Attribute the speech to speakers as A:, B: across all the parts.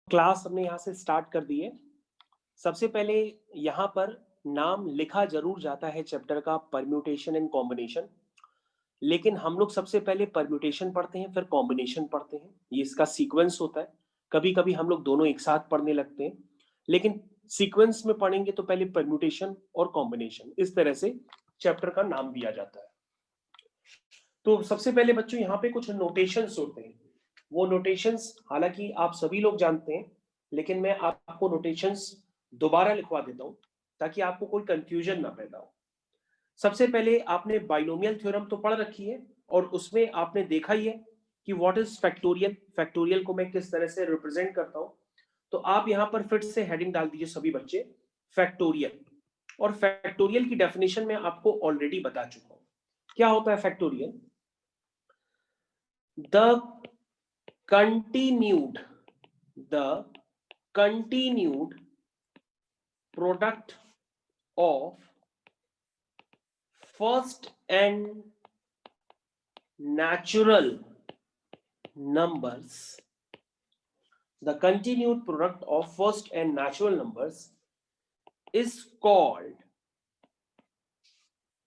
A: Class हमने यहाँ से स्टार्ट कर दी है। सबसे पहले यहाँ पर नाम लिखा जरूर जाता है चैप्टर का परम्यूटेशन एंड कॉम्बिनेशन, लेकिन हम लोग सबसे पहले परम्यूटेशन पढ़ते हैं फिर कॉम्बिनेशन पढ़ते हैं। ये इसका सीक्वेंस होता है। कभी कभी हम लोग दोनों एक साथ पढ़ने लगते हैं, लेकिन सीक्वेंस में पढ़ेंगे तो पहले परम्यूटेशन और कॉम्बिनेशन, इस तरह से चैप्टर का नाम दिया जाता है। तो सबसे पहले बच्चों यहाँ पे कुछ नोटेशंस होते हैं। वो नोटेशंस हालांकि आप सभी लोग जानते हैं, लेकिन मैं आपको नोटेशंस दोबारा लिखवा देता हूं ताकि आपको कोई कंफ्यूजन ना पैदा हो। सबसे पहले आपने बाइनोमियल थ्योरम तो पढ़ रखी है और उसमें आपने देखा ही है कि व्हाट इज फैक्टोरियल, फैक्टोरियल को मैं किस तरह से रिप्रेजेंट करता हूं। तो आप यहां पर फिर से हेडिंग डाल दीजिए सभी बच्चे, फैक्टोरियल। और फैक्टोरियल की डेफिनेशन मैं आपको ऑलरेडी बता चुका हूं। क्या होता है factorial? the continued product of first and natural numbers, the continued product of first and natural numbers is called,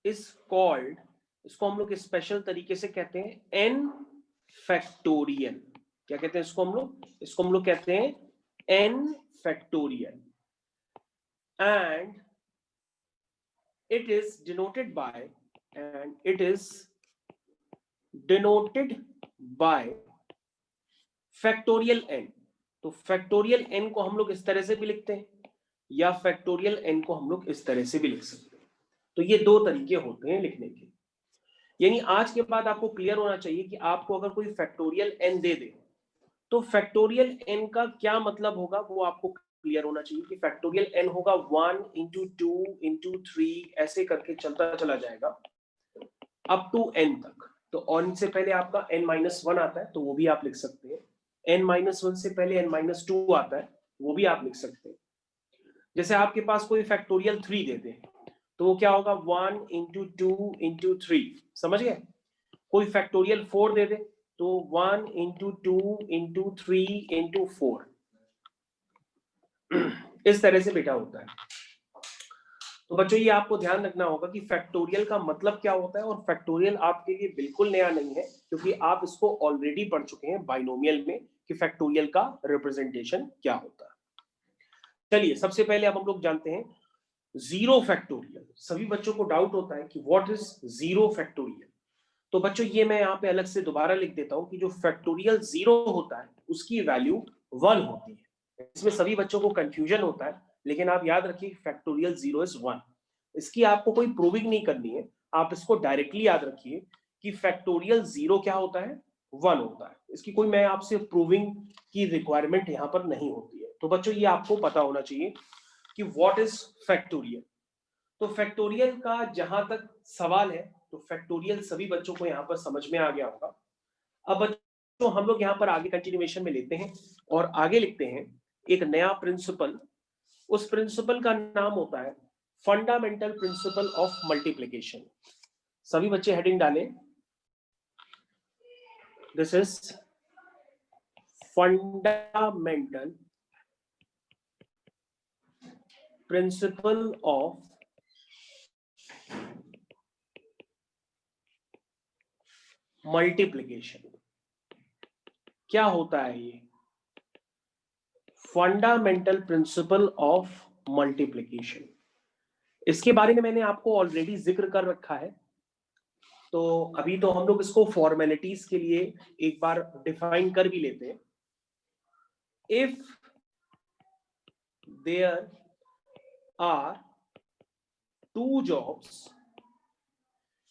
A: इसको हम लोग स्पेशल तरीके से कहते हैं n फैक्टोरियल। क्या कहते हैं इसको हम लोग कहते हैं n factorial, and it is denoted by factorial n। तो फैक्टोरियल n को हम लोग इस तरह से भी लिखते हैं या फैक्टोरियल n को हम लोग इस तरह से भी लिख सकते हैं। तो ये दो तरीके होते हैं लिखने के। यानी आज के बाद आपको क्लियर होना चाहिए कि आपको अगर कोई फैक्टोरियल n दे दे तो फैक्टोरियल n का क्या मतलब होगा, वो आपको क्लियर होना चाहिए कि फैक्टोरियल n होगा 1 इंटू 2 इंटू 3, ऐसे करके चलता चला जाएगा अप टू n तक। तो n से पहले आपका n-1 आता है तो वो भी आप लिख सकते हैं, n-1 से पहले n-2 आता है वो भी आप लिख सकते हैं। जैसे आपके पास कोई फैक्टोरियल 3 देते हैं तो वो क्या होगा 1 इंटू 2 इंटू 3, समझ गए? कोई फैक्टोरियल 4 दे दे तो 1 इंटू 2 इंटू 3 इंटू 4, इस तरह से बेटा होता है। तो बच्चों ये आपको ध्यान रखना होगा कि फैक्टोरियल का मतलब क्या होता है, और फैक्टोरियल आपके लिए बिल्कुल नया नहीं है क्योंकि आप इसको ऑलरेडी पढ़ चुके हैं बाइनोमियल में कि फैक्टोरियल का रिप्रेजेंटेशन क्या होता है। चलिए सबसे पहले अब हम लोग जानते हैं जीरो फैक्टोरियल। सभी बच्चों को डाउट होता है कि व्हाट इज जीरो फैक्टोरियल। तो बच्चों ये मैं यहाँ पे अलग से दोबारा लिख देता हूँ कि जो फैक्टोरियल 0 होता है उसकी वैल्यू 1 होती है। इसमें सभी बच्चों को कंफ्यूजन होता है, लेकिन आप याद रखिए फैक्टोरियल 0 इज 1। इसकी आपको कोई प्रूविंग नहीं करनी है, आप इसको डायरेक्टली याद रखिए कि फैक्टोरियल 0 क्या होता है, 1 होता है। इसकी कोई मैं आपसे प्रूविंग की रिक्वायरमेंट यहाँ पर नहीं होती है। तो बच्चों ये आपको पता होना चाहिए कि व्हाट इज फैक्टोरियल। तो फैक्टोरियल का जहां तक सवाल है तो फैक्टोरियल सभी बच्चों को यहाँ पर समझ में आ गया होगा। अब बच्चों हम लोग यहाँ पर आगे कंटिन्यूएशन में लेते हैं और आगे लिखते हैं एक नया प्रिंसिपल। उस प्रिंसिपल का नाम होता है फंडामेंटल प्रिंसिपल ऑफ मल्टीप्लिकेशन। सभी बच्चे हेडिंग डालें, this is fundamental principle of multiplication. क्या होता है ये फंडामेंटल प्रिंसिपल ऑफ मल्टीप्लिकेशन? इसके बारे में मैंने आपको ऑलरेडी जिक्र कर रखा है, तो अभी तो हम लोग इसको फॉर्मेलिटीज के लिए एक बार डिफाइन कर भी लेते हैं। If there are two jobs,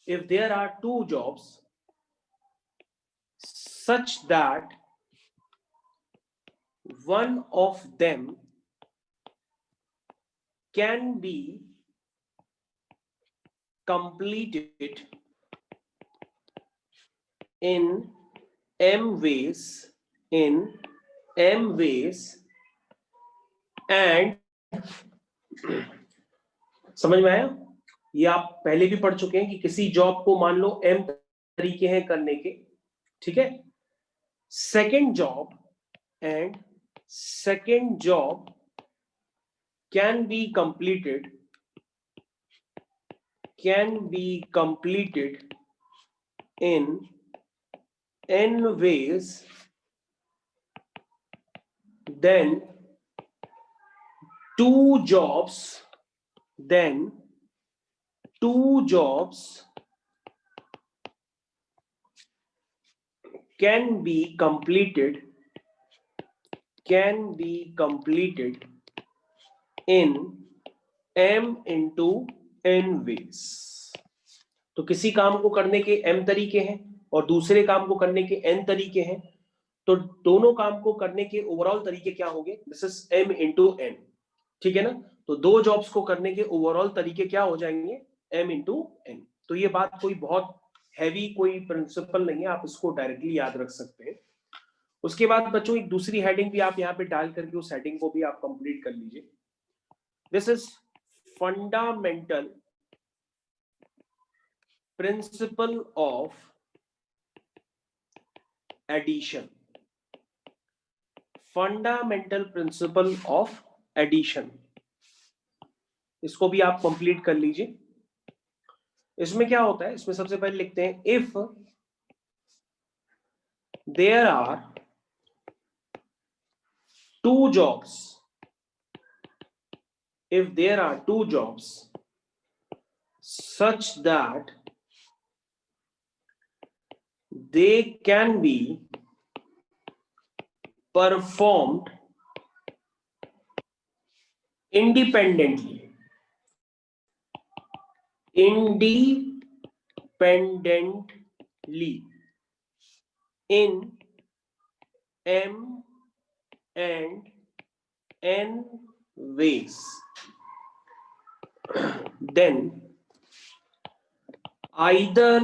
A: if there are two jobs such that one of them can be completed in m ways and समझ में आया? ये आप पहले भी पढ़ चुके हैं कि किसी जॉब को मान लो m तरीके हैं करने के, ठीक है? Second job and second job can be completed in n ways, then two jobs can be completed in m into n ways। तो किसी काम को करने के m तरीके हैं और दूसरे काम को करने के n तरीके हैं, तो दोनों काम को करने के ओवरऑल तरीके क्या होंगे? This is m into n, ठीक है ना। तो दो जॉब्स को करने के ओवरऑल तरीके क्या हो जाएंगे? m into n। तो ये बात कोई बहुत हैवी कोई प्रिंसिपल नहीं है, आप इसको डायरेक्टली याद रख सकते हैं। उसके बाद बच्चों एक दूसरी हेडिंग भी आप यहाँ पे डाल करके उस हेडिंग को भी आप कंप्लीट कर लीजिए। This is fundamental principle of addition. Fundamental principle of addition, इसको भी आप कंप्लीट कर लीजिए। इसमें क्या होता है? इसमें सबसे पहले लिखते हैं if there are two jobs, if there are two jobs such that they can be performed independently in m and n ways, then either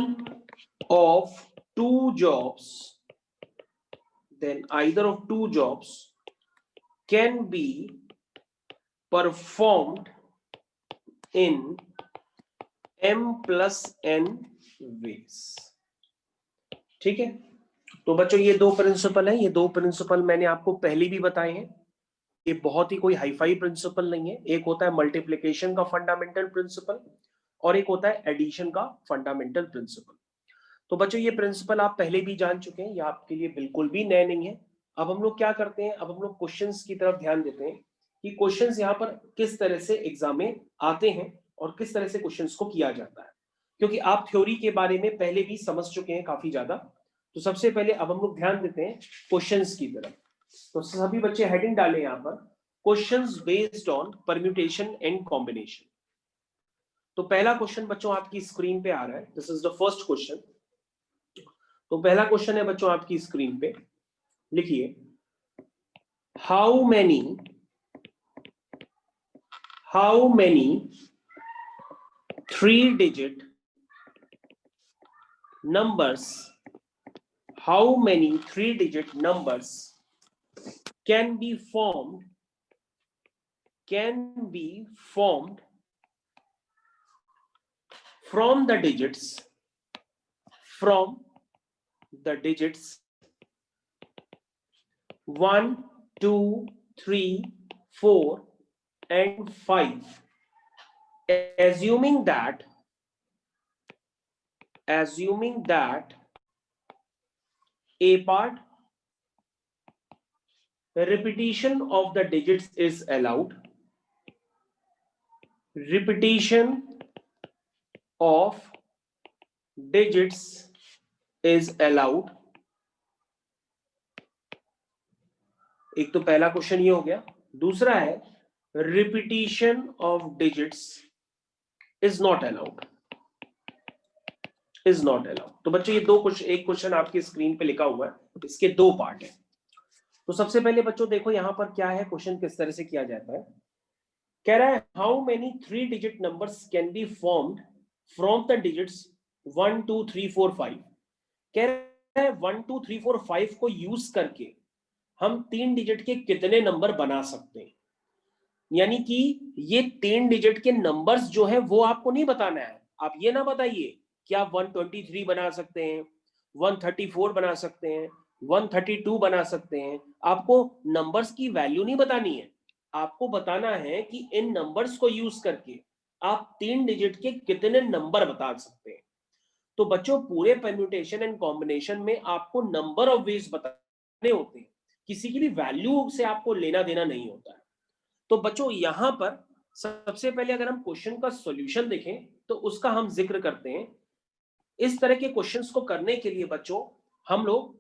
A: of two jobs can be performed in m plus n ways। ठीक है, तो बच्चों ये दो principal हैं। ये दो principal मैंने आपको पहले भी बताए हैं। ये बहुत ही कोई हाईफाई प्रिंसिपल नहीं है। एक होता है मल्टीप्लिकेशन का फंडामेंटल प्रिंसिपल और एक होता है एडिशन का फंडामेंटल प्रिंसिपल। तो बच्चों ये प्रिंसिपल आप पहले भी जान चुके हैं, ये आपके लिए बिल्कुल भी नए नहीं है। अब हम लोग क्या करते हैं? अब हम लोग क्वेश्चंस की तरफ ध्यान देते हैं कि क्वेश्चंस यहाँ पर किस तरह से एग्जाम में आते हैं और किस तरह से क्वेश्चंस को किया जाता है, क्योंकि आप थ्योरी के बारे में पहले भी समझ चुके हैं काफी ज्यादा। तो सबसे पहले अब हम लोग ध्यान देते हैं क्वेश्चंस की तरफ। तो सभी बच्चे हेडिंग डालें यहाँ पर, questions based on permutation and combination. तो पहला क्वेश्चन बच्चों आपकी स्क्रीन पे आ रहा है। This is the first question. तो पहला क्वेश्चन है बच्चों आपकी स्क्रीन पे, लिखिए how many 3-digit numbers can be formed from the digits 1, 2, 3, 4 and 5, assuming that a part repetition of the digits is allowed, एक तो पहला क्वेश्चन ये हो गया। दूसरा है repetition of digits is not allowed. तो बच्चों ये दो कुछ, एक क्वेश्चन आपकी स्क्रीन पे लिखा हुआ है, इसके दो पार्ट है। तो सबसे पहले बच्चों देखो यहाँ पर क्या है, क्वेश्चन किस तरह से किया जाता है। कह रहा है how many 3-digit numbers can be formed from the digits 1, 2, 3, 4, 5। कह रहा है 1, 2, 3, 4, 5 को यूज करके हम 3 डिजिट के कितने नंबर बना सकते हैं। यानी कि ये 3 डिजिट के नंबर्स जो है वो आपको नहीं बताना है। आप ये ना बताइए कि आप 123 बना सकते हैं, 134 बना सकते हैं, 132 बना सकते हैं। आपको नंबर्स की वैल्यू नहीं बतानी है, आपको बताना है कि इन नंबर्स को यूज करके आप 3 डिजिट के कितने नंबर बता सकते हैं। तो बच्चों पूरे परम्यूटेशन एंड कॉम्बिनेशन में आपको नंबर ऑफ वेज बताने होते हैं, किसी की भी वैल्यू से आपको लेना देना नहीं होता है। तो बच्चों यहां पर सबसे पहले अगर हम क्वेश्चन का सॉल्यूशन देखें तो उसका हम जिक्र करते हैं। इस तरह के क्वेश्चंस को करने के लिए बच्चों हम लोग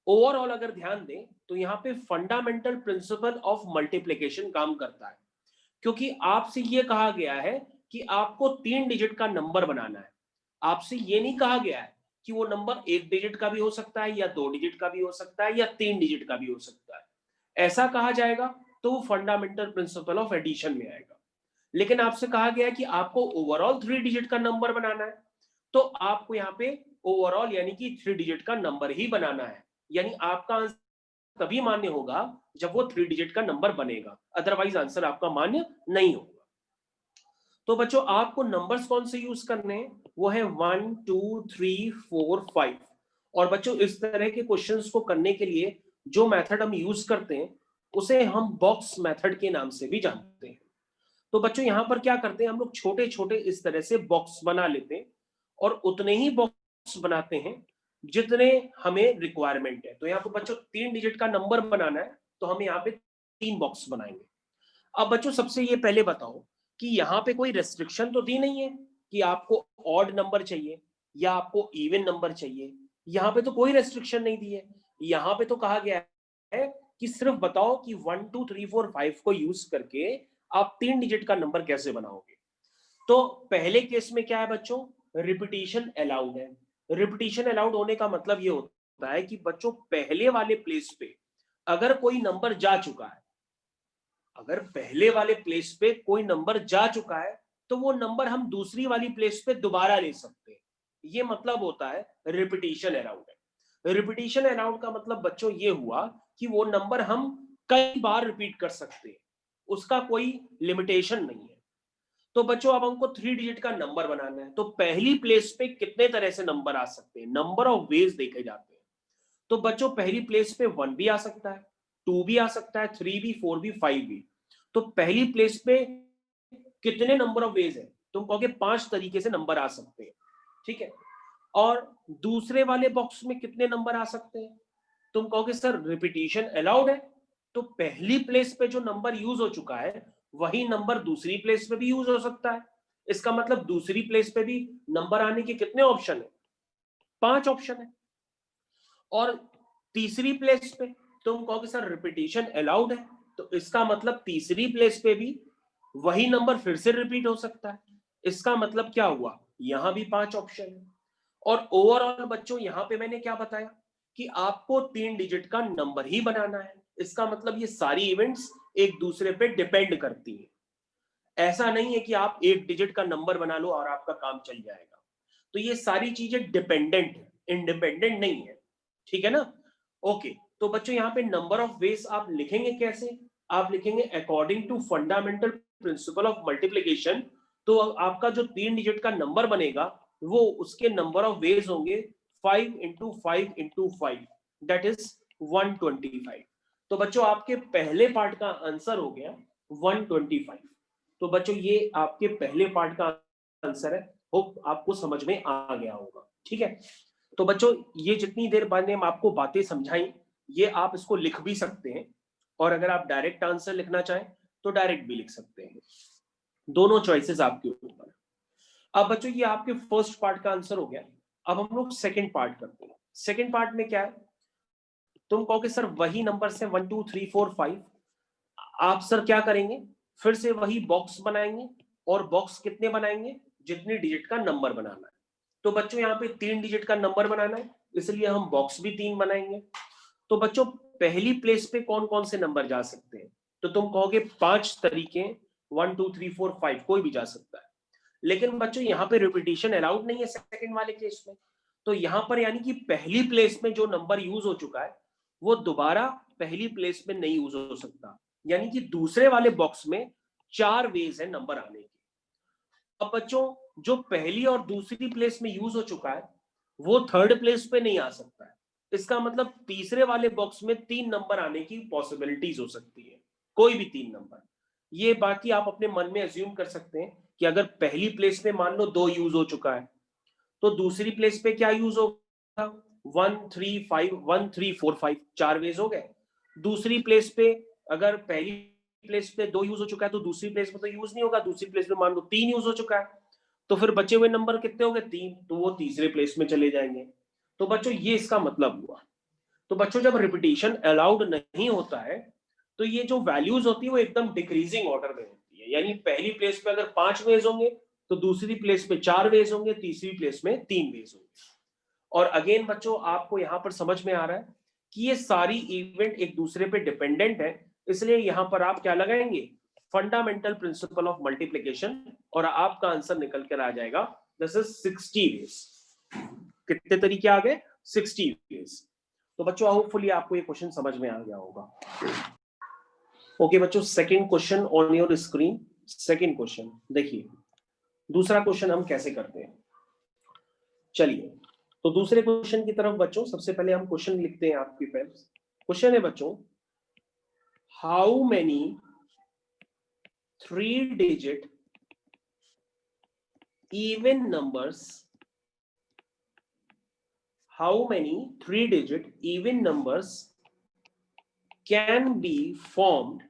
A: ओवरऑल अगर ध्यान दें तो यहाँ पे फंडामेंटल प्रिंसिपल ऑफ मल्टीप्लिकेशन काम करता है, क्योंकि आपसे ये कहा गया है कि आपको 3 डिजिट का नंबर बनाना है। आपसे ये नहीं कहा गया है कि वो नंबर 1 डिजिट का भी हो सकता है या 2 डिजिट का भी हो सकता है या 3 डिजिट का भी हो सकता है। ऐसा कहा जाएगा तो वो फंडामेंटल प्रिंसिपल ऑफ एडिशन में आएगा। लेकिन आपसे कहा गया है कि आपको ओवरऑल 3 डिजिट का नंबर बनाना है, तो आपको यहाँ पे ओवरऑल यानी कि 3 डिजिट का नंबर ही बनाना है। यानी आपका आंसर तभी मान्य होगा जब वो 3 डिजिट का नंबर बनेगा, अदरवाइज आंसर आपका मान्य नहीं होगा। तो बच्चों आपको नंबर्स कौन से यूज करने हैं, वो है 1 2 3 4 5। और बच्चों इस तरह के क्वेश्चंस को करने के लिए जो मेथड हम यूज करते हैं उसे हम बॉक्स मेथड के नाम से भी जानते हैं। तो बच्चों यहां पर क्या करते हैं, हम लोग छोटे छोटे इस तरह से बॉक्स बना लेते हैं और उतने ही बॉक्स बनाते हैं जितने हमें रिक्वायरमेंट है। तो यहाँ पर बच्चों 3 डिजिट का नंबर बनाना है तो हम यहाँ पे 3 बॉक्स बनाएंगे। अब बच्चों सबसे ये पहले बताओ कि यहाँ पे कोई रेस्ट्रिक्शन तो दी नहीं है कि आपको ऑड नंबर चाहिए या आपको इवन नंबर चाहिए। यहाँ पे तो कोई रेस्ट्रिक्शन नहीं दी है। यहाँ पे तो कहा गया है कि सिर्फ बताओ कि 1 2 3 4 5 को यूज करके आप 3 डिजिट का नंबर कैसे बनाओगे। तो पहले केस में क्या है बच्चों, रिपीटिशन अलाउड है। रिपीटिशन अलाउड होने का मतलब ये होता है कि बच्चों पहले वाले प्लेस पे अगर कोई नंबर जा चुका है, अगर पहले वाले प्लेस पे कोई नंबर जा चुका है तो वो नंबर हम दूसरी वाली प्लेस पे दोबारा ले सकते हैं। ये मतलब होता है रिपीटिशन अलाउड है। रिपीटिशन अलाउड का मतलब बच्चों ये हुआ कि वो नंबर हम कई बार रिपीट कर सकते हैं, उसका कोई लिमिटेशन नहीं है। तो बच्चों अब हमको 3 डिजिट का नंबर बनाना है, तो पहली प्लेस पे कितने तरह से नंबर आ सकते हैं, नंबर ऑफ वेज देखे जाते हैं। तो बच्चों पहली प्लेस पे 1 भी आ सकता है, 2 भी आ सकता है, 3 भी, 4 भी, 5 भी। तो पहली प्लेस पे कितने नंबर ऑफ वेज है, तुम कहोगे 5 तरीके से नंबर आ सकते हैं, ठीक है। और दूसरे वाले बॉक्स में कितने नंबर आ सकते हैं, तुम कहोगे सर रिपीटिशन अलाउड है, तो पहली प्लेस पे जो नंबर यूज हो चुका है वही नंबर दूसरी प्लेस पे भी यूज हो सकता है। इसका मतलब दूसरी प्लेस पे भी नंबर आने के कितने ऑप्शन है, 5 ऑप्शन है। और तीसरी प्लेस पे तुम कहोगे सर रिपीटिशन अलाउड है, तो इसका मतलब तीसरी प्लेस पे भी वही नंबर फिर से रिपीट हो सकता है। इसका मतलब क्या हुआ, यहां भी 5 ऑप्शन है। और ओवरऑल बच्चों यहां पे मैंने क्या बताया कि आपको 3 डिजिट का नंबर ही बनाना है। इसका मतलब ये सारी इवेंट्स एक दूसरे पे डिपेंड करती है। ऐसा नहीं है कि आप 1 डिजिट का नंबर बना लो और आपका काम चल जाएगा। तो ये सारी चीजें डिपेंडेंट है, इंडिपेंडेंट नहीं है, ठीक है ना। ओके, तो बच्चों यहाँ पे नंबर ऑफ वेज आप लिखेंगे कैसे, आप लिखेंगे according to fundamental principle of multiplication. तो आपका जो 3 डिजिट का नंबर बनेगा वो उसके नंबर ऑफ वेज होंगे 5 इंटू 5 इंटू 5, दैट इज 125। तो बच्चों आपके पहले पार्ट का आंसर हो गया 125। तो बच्चों ये आपके पहले पार्ट का आंसर है। होप आपको समझ में आ गया होगा, ठीक है। तो बच्चों ये जितनी देर बाद ने हम आपको बातें समझाई, ये आप इसको लिख भी सकते हैं और अगर आप डायरेक्ट आंसर लिखना चाहें तो डायरेक्ट भी लिख सकते हैं, दोनों चॉइसेस आपके ऊपर। अब बच्चों ये आपके फर्स्ट पार्ट का आंसर हो गया। अब हम लोग सेकंड पार्ट करते हैं। सेकंड पार्ट में क्या है, तुम कहोगे सर वही नंबर से 1 2 3 4 5, आप सर क्या करेंगे, फिर से वही बॉक्स बनाएंगे और बॉक्स कितने बनाएंगे, जितनी डिजिट का नंबर बनाना है। तो बच्चों यहाँ पे 3 डिजिट का नंबर बनाना है, इसलिए हम बॉक्स भी 3 बनाएंगे। तो बच्चों पहली प्लेस पे कौन कौन से नंबर जा सकते हैं, तो तुम कहोगे 5 तरीके, 1 2 3 4 5 कोई भी जा सकता है। लेकिन बच्चों यहाँ पे रिपीटिशन अलाउड नहीं है सेकंड वाले केस में। तो यहाँ पर यानी कि पहली प्लेस में जो नंबर यूज हो चुका है वो दोबारा पहली प्लेस में नहीं यूज हो सकता। यानी कि दूसरे वाले बॉक्स में 4 वेज है नंबर आने के। अब बच्चों जो पहली और दूसरी प्लेस में यूज हो चुका है वो थर्ड प्लेस पे नहीं आ सकता है। इसका मतलब तीसरे वाले बॉक्स में 3 नंबर आने की पॉसिबिलिटीज हो सकती है, कोई भी 3 नंबर। ये बाकी आप अपने मन में अज्यूम कर सकते हैं कि अगर पहली प्लेस पे मान लो 2 यूज हो चुका है, तो दूसरी प्लेस पे क्या यूज होगा? 1 3 5 1 3 4 5 4 वेज हो गए। दूसरी प्लेस पे अगर पहली प्लेस पे 2 यूज हो चुका है तो दूसरी प्लेस पे तो यूज नहीं होगा, दूसरी प्लेस पे मान लो 3 यूज हो चुका है, तो फिर बचे हुए नंबर कितने हो गए? 3, तो वो तीसरे प्लेस में चले जाएंगे। तो बच्चों ये इसका मतलब हुआ। तो बच्चों जब रिपीटिशन अलाउड नहीं होता है तो ये जो वैल्यूज होती है वो एकदम डिक्रीजिंग ऑर्डर में होती है, यानी पहली प्लेस पे अगर 5 वेज होंगे तो दूसरी प्लेस पे 4 वेज होंगे, तीसरी प्लेस में 3 वेज होंगे। और अगेन बच्चों आपको यहां पर समझ में आ रहा है कि ये सारी इवेंट एक दूसरे पे डिपेंडेंट है, इसलिए यहां पर आप क्या लगाएंगे? फंडामेंटल प्रिंसिपल ऑफ मल्टीप्लीकेशन, और आपका आंसर निकल कर आ जाएगा दिस इज 60 वेज। कितने तरीके आ गए? 60 वेज। तो बच्चों होपफुली आपको ये क्वेश्चन समझ में आ गया होगा। ओके बच्चों, second question on your screen. Second question देखिए, दूसरा क्वेश्चन हम कैसे करते हैं। चलिए, तो दूसरे क्वेश्चन की तरफ बच्चों सबसे पहले हम क्वेश्चन लिखते हैं आपकी पेन। क्वेश्चन है बच्चों, how many 3 digit even numbers, how many 3-digit even numbers can be formed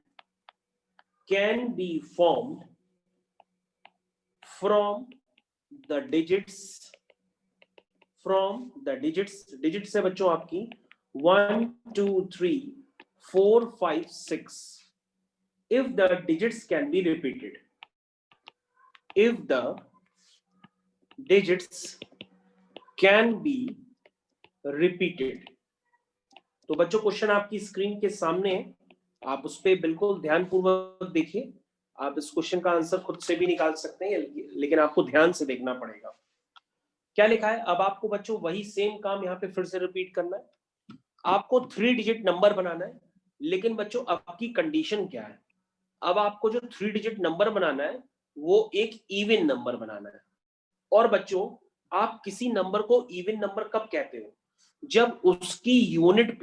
A: from the digits digits से बच्चों आपकी 1 2 3 4 5 6 if the digits can be repeated, if the digits can be repeated। तो बच्चों question आपकी screen के सामने है, आप उस पर बिल्कुल ध्यानपूर्वक देखिए। आप इस क्वेश्चन का आंसर खुद से भी निकाल सकते हैं, लेकिन आपको ध्यान से देखना पड़ेगा। क्या लिखा है? अब आपको बच्चों वही सेम काम यहाँ पे फिर से रिपीट करना है। आपको 3 डिजिट नंबर बनाना है, लेकिन बच्चों आपकी कंडीशन क्या है? अब आपको जो 3 डिजिट नंबर बनाना है वो एक इवन नंबर बनाना है। और बच्चों आप किसी नंबर को इवन नंबर कब कहते हो? जब उसकी यूनिट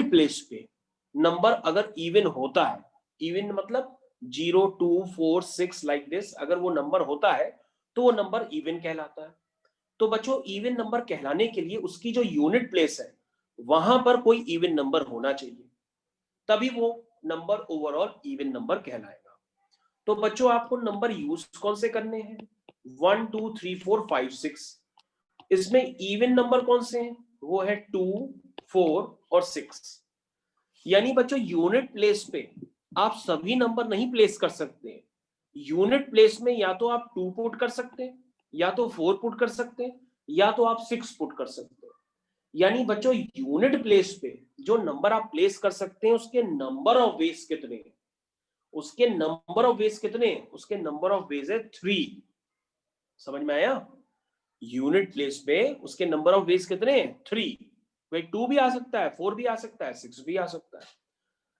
A: प्लेस पे, नंबर अगर इवन होता है, इवन मतलब 0 2 4 6 लाइक दिस, अगर वो नंबर होता है तो वो नंबर इवन कहलाता है। तो बच्चों इवन नंबर कहलाने के लिए उसकी जो यूनिट प्लेस है वहां पर कोई इवन नंबर होना चाहिए, तभी वो नंबर ओवरऑल इवन नंबर कहलाएगा। तो बच्चों आपको नंबर यूज कौन से करने हैं? 1 2 3 4 5 6। इसमें इवन नंबर कौन से हैं? वो है 2 4 और 6। यानी बच्चों यूनिट प्लेस पे आप सभी नंबर नहीं प्लेस कर सकते। यूनिट प्लेस में या तो आप 2 पुट कर सकते हैं, या तो 4 पुट कर सकते हैं, या तो आप 6 पुट कर सकते हैं। यानी बच्चों यूनिट प्लेस पे जो नंबर आप प्लेस कर सकते हैं उसके नंबर ऑफ वेज कितने हैं? उसके नंबर ऑफ वेज कितने हैं? उसके नंबर ऑफ वेज है 3। समझ में आया? यूनिट प्लेस पे उसके नंबर ऑफ वेज कितने हैं? 3। भाई 2 भी आ सकता है, 4 भी आ सकता है, 6 भी आ सकता है।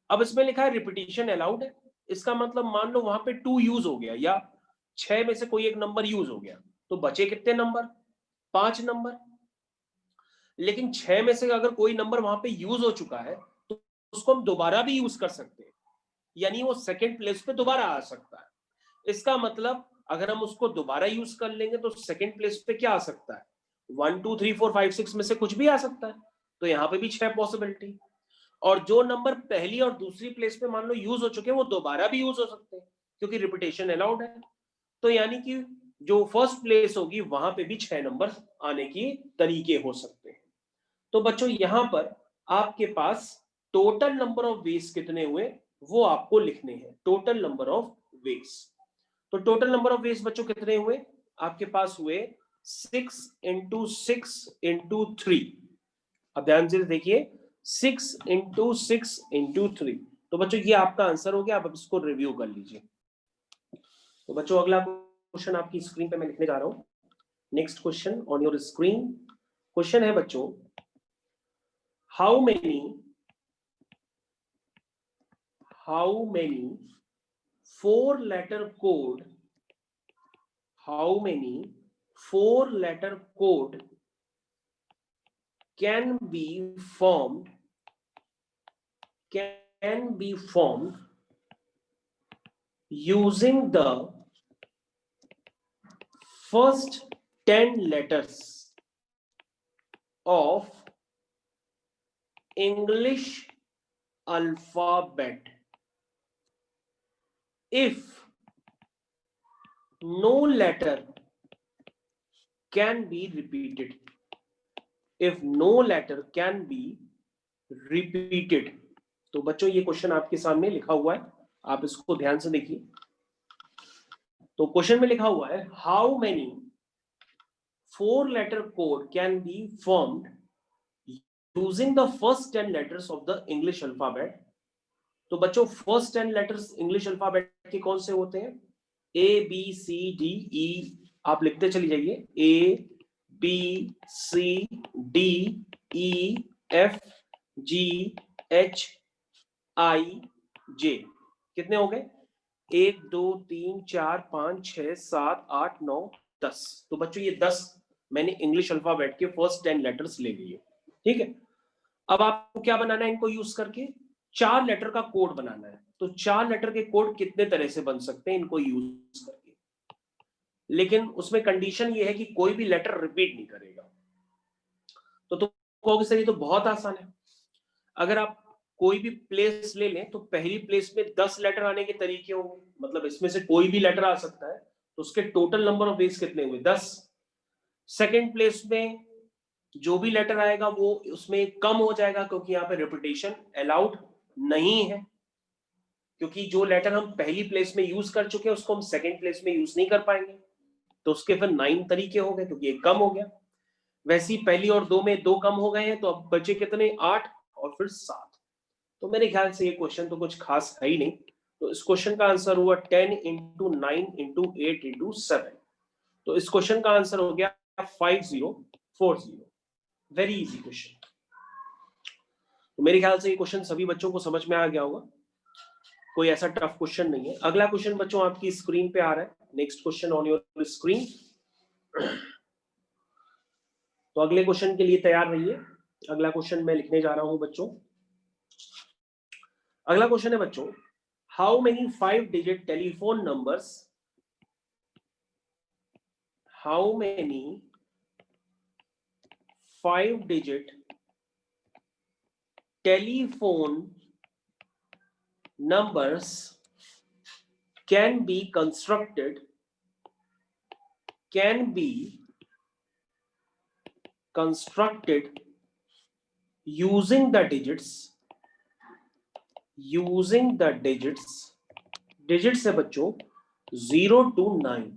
A: अब इसमें लिखा है रिपीटिशन अलाउड है, इसका मतलब मान लो वहां पे 2 यूज हो गया या 6 में से कोई एक नंबर यूज हो गया, तो बचे कितने नंबर? 5 नंबर। लेकिन 6 में से अगर कोई नंबर वहां पे यूज हो चुका है तो उसको हम दोबारा भी यूज कर सकते हैं, यानी वो सेकंड प्लेस पे दोबारा आ सकता है। इसका मतलब अगर हम उसको दोबारा यूज कर लेंगे तो सेकंड प्लेस पे क्या आ सकता है? 1 2 3 4 5 6 में से कुछ भी आ सकता है, तो यहाँ पे भी 6 पॉसिबिलिटी। और जो नंबर पहली और दूसरी प्लेस पे मान लो यूज हो चुके हैं वो दोबारा भी यूज हो सकते हैं, क्योंकि रिपीटेशन अलाउड है। तो यानी कि जो फर्स्ट प्लेस होगी वहां पे भी 6 नंबर आने की तरीके हो सकते हैं। तो बच्चों यहां पर आपके पास टोटल नंबर ऑफ वेज कितने हुए वो आपको लिखने हैं, टोटल नंबर ऑफ वेज। तो टोटल नंबर ऑफ वेज बच्चों कितने हुए? आपके पास हुए 6 इंटू 6 इंटू 3। अब ध्यान से देखिए, 6 इंटू 6 इंटू 3। तो बच्चों ये आपका आंसर हो गया। अब इसको रिव्यू कर लीजिए। तो बच्चों अगला क्वेश्चन आपकी स्क्रीन पे मैं लिखने जा रहा हूं। Next question on your screen. Question है बच्चों, how many 4-letter code, how many 4-letter code can be formed using the first 10 letters of English alphabet if no letter can be repeated. If no letter can be repeated. तो बच्चों ये question आपके सामने लिखा हुआ है, आप इसको ध्यान से देखिए। तो क्वेश्चन में लिखा हुआ है how many 4 letter code can be formed using the first 10 letters of the English alphabet. तो बच्चों फर्स्ट 10 लेटर्स इंग्लिश अल्फाबेट के कौन से होते हैं? ए बी सी डी ई, आप लिखते चली जाइए, A B C D E F G H I J. कितने हो गए? 1 2 3 4 5 6 7 8 9 10। तो बच्चों ये 10 मैंने इंग्लिश अल्फाबेट के फर्स्ट 10 लेटर्स ले लिए। ठीक है, अब आपको क्या बनाना है? इनको यूज करके 4 लेटर का कोड बनाना है। तो 4 लेटर के कोड कितने तरह से बन सकते हैं इनको यूज करके, लेकिन उसमें कंडीशन ये है कि कोई भी लेटर रिपीट नहीं करेगा। तो कहोगे सर ये तो बहुत आसान है। अगर आप कोई भी प्लेस ले लें तो पहली प्लेस में 10 लेटर आने के तरीके होंगे, मतलब इसमें से कोई भी लेटर आ सकता है, तो उसके टोटल नंबर ऑफ वेज कितने हुए? 10। सेकेंड प्लेस में जो भी लेटर आएगा वो उसमें कम हो जाएगा, क्योंकि यहाँ पे रिपीटेशन अलाउड नहीं है, क्योंकि जो लेटर हम पहली प्लेस में यूज कर चुके हैं उसको हम सेकंड प्लेस में यूज नहीं कर पाएंगे, तो उसके फिर 9 तरीके हो गए, क्योंकि एक कम हो गया। वैसे ही पहली और 2 में 2 कम हो गए हैं, तो अब बचे कितने? 8 और फिर 7। तो मेरे ख्याल से ये क्वेश्चन तो कुछ खास है ही नहीं। तो इस क्वेश्चन का आंसर हुआ 10 × 9 × 8 × 7। तो इस क्वेश्चन का आंसर हो गया 5040। Very easy question. तो मेरे ख्याल से ये क्वेश्चन सभी बच्चों को समझ में आ गया होगा, कोई ऐसा टफ क्वेश्चन नहीं है। अगला क्वेश्चन बच्चों आपकी स्क्रीन पे आ रहा है, next question on your screen. तो अगले क्वेश्चन के लिए तैयार रहिए। अगला क्वेश्चन मैं लिखने जा रहा हूं बच्चों। अगला क्वेश्चन है बच्चों, how many 5 digit telephone numbers, how many 5 digit telephone numbers can be constructed using the digits digits है बच्चों 0 to 9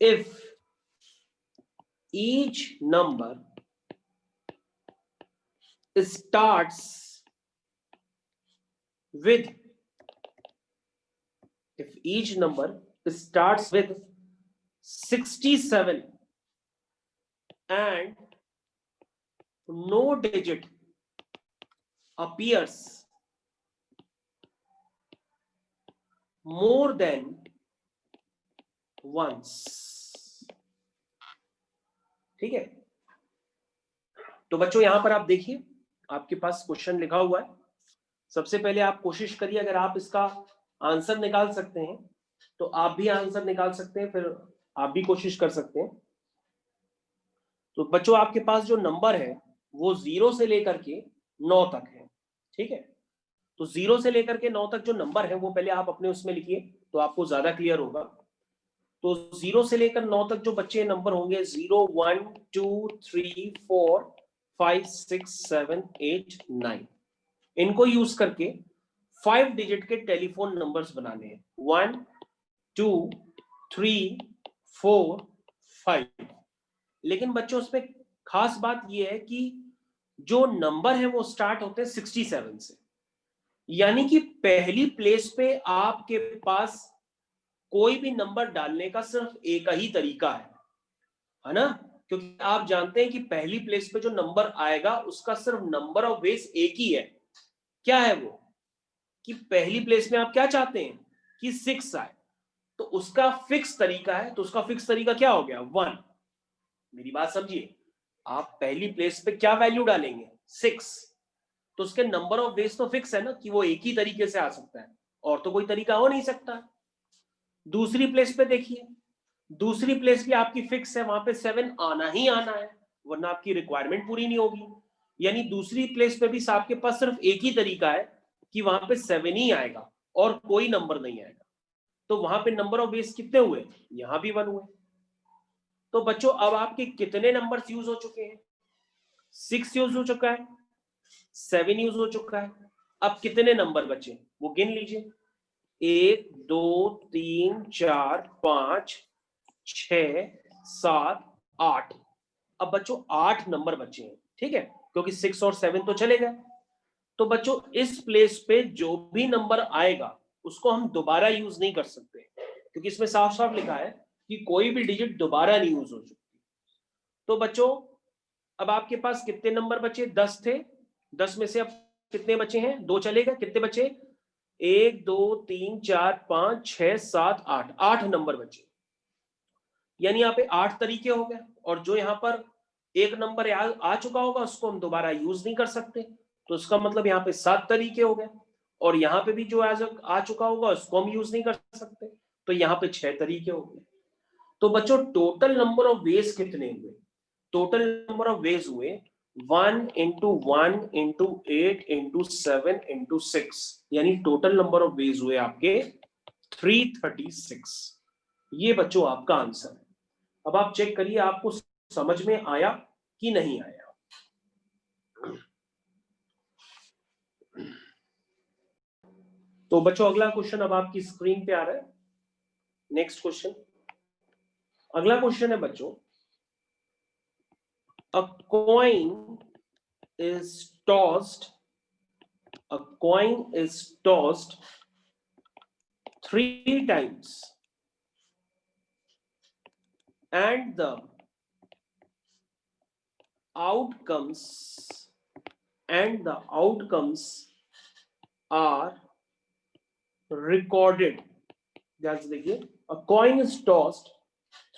A: if each number starts with 67 and no digit appears more than once। ठीक है, तो बच्चों यहां पर आप देखिए, आपके पास क्वेश्चन लिखा हुआ है। सबसे पहले आप कोशिश करिए, अगर आप इसका आंसर निकाल सकते हैं तो आप भी आंसर निकाल सकते हैं, फिर आप भी कोशिश कर सकते हैं। तो बच्चों आपके पास जो नंबर है वो 0 से लेकर के 9 तक है। ठीक है, तो 0 से लेकर के 9 तक जो नंबर है वो पहले आप अपने उसमें लिखिए, तो आपको ज्यादा क्लियर होगा। तो 0 से लेकर 9 तक जो बच्चे नंबर होंगे 0 1 2 3 4 5 6 7 8 9, इनको यूज करके 5 डिजिट के टेलीफोन नंबर्स बनाने हैं, 1 2 3 4 5। लेकिन बच्चों उसमें खास बात यह है कि जो नंबर है वो स्टार्ट होते हैं 67 से, यानी कि पहली प्लेस पे आपके पास कोई भी नंबर डालने का सिर्फ एक ही तरीका है ना, क्योंकि आप जानते हैं कि पहली प्लेस पे जो नंबर आएगा उसका सिर्फ नंबर ऑफ वेज एक ही है। क्या है वो? कि पहली प्लेस में आप क्या चाहते हैं कि 6 आए, तो उसका फिक्स तरीका है। तो उसका फिक्स तरीका क्या हो गया? 1। मेरी बात समझिए, आप पहली प्लेस पे क्या वैल्यू डालेंगे 6, तो उसके नंबर ऑफ वेज तो फिक्स है ना कि वो एक ही तरीके से आ सकता है, और तो कोई तरीका हो नहीं सकता। दूसरी प्लेस पे देखिए, दूसरी प्लेस भी आपकी फिक्स है, वहां पे 7 आना ही आना है, वरना आपकी रिक्वायरमेंट पूरी नहीं होगी। यानी दूसरी प्लेस पे भी आपके पास सिर्फ एक ही तरीका है कि वहां पे 7 ही आएगा और कोई नंबर नहीं आएगा। तो वहां पे नंबर ऑफ वेज कितने हुए, यहां भी 1 हुए। तो बच्चों अब आपके कितने नंबर्स यूज हो चुके हैं, 6 यूज हो चुका है, 7 यूज हो चुका है। अब कितने नंबर बचे वो गिन लीजिए, 1 2 3 4 5 6 7 8। अब बच्चों 8 नंबर बचे हैं, ठीक है, क्योंकि 6 और 7 तो चले गए। तो बच्चों इस प्लेस पे जो भी नंबर आएगा उसको हम दोबारा यूज नहीं कर सकते, क्योंकि इसमें साफ साफ लिखा है कि कोई भी डिजिट दोबारा नहीं यूज हो सकती। तो बच्चों अब आपके पास कितने नंबर बचे, 10 थे, 10 में से अब कितने बचे हैं, 2 चले गए, कितने बचे, 1 2 3 4 5 6 7 8, 8 नंबर बचे। यानी यहाँ पे 8 तरीके हो गए, और जो यहाँ पर एक नंबर आ चुका होगा उसको हम दोबारा यूज नहीं कर सकते, तो इसका मतलब यहाँ पे 7 तरीके हो गए। और यहाँ पे भी जो आ चुका होगा उसको हम यूज नहीं कर सकते, तो यहाँ पे 6 तरीके हो गए। तो बच्चों टोटल नंबर ऑफ वेज कितने हुए, टोटल नंबर ऑफ वेज हुए 1 इंटू 1 इंटू 8 इंटू 7 इंटू 6, यानी टोटल नंबर ऑफ वेज हुए आपके 336। ये बच्चों आपका आंसर है। अब आप चेक करिए आपको समझ में आया कि नहीं आया। तो बच्चों अगला क्वेश्चन अब आपकी स्क्रीन पे आ रहा है, नेक्स्ट क्वेश्चन। अगला क्वेश्चन है बच्चों, अ coin is tossed, a coin is tossed 3 times and the outcomes are recorded. ध्यान से देखिए, a coin is tossed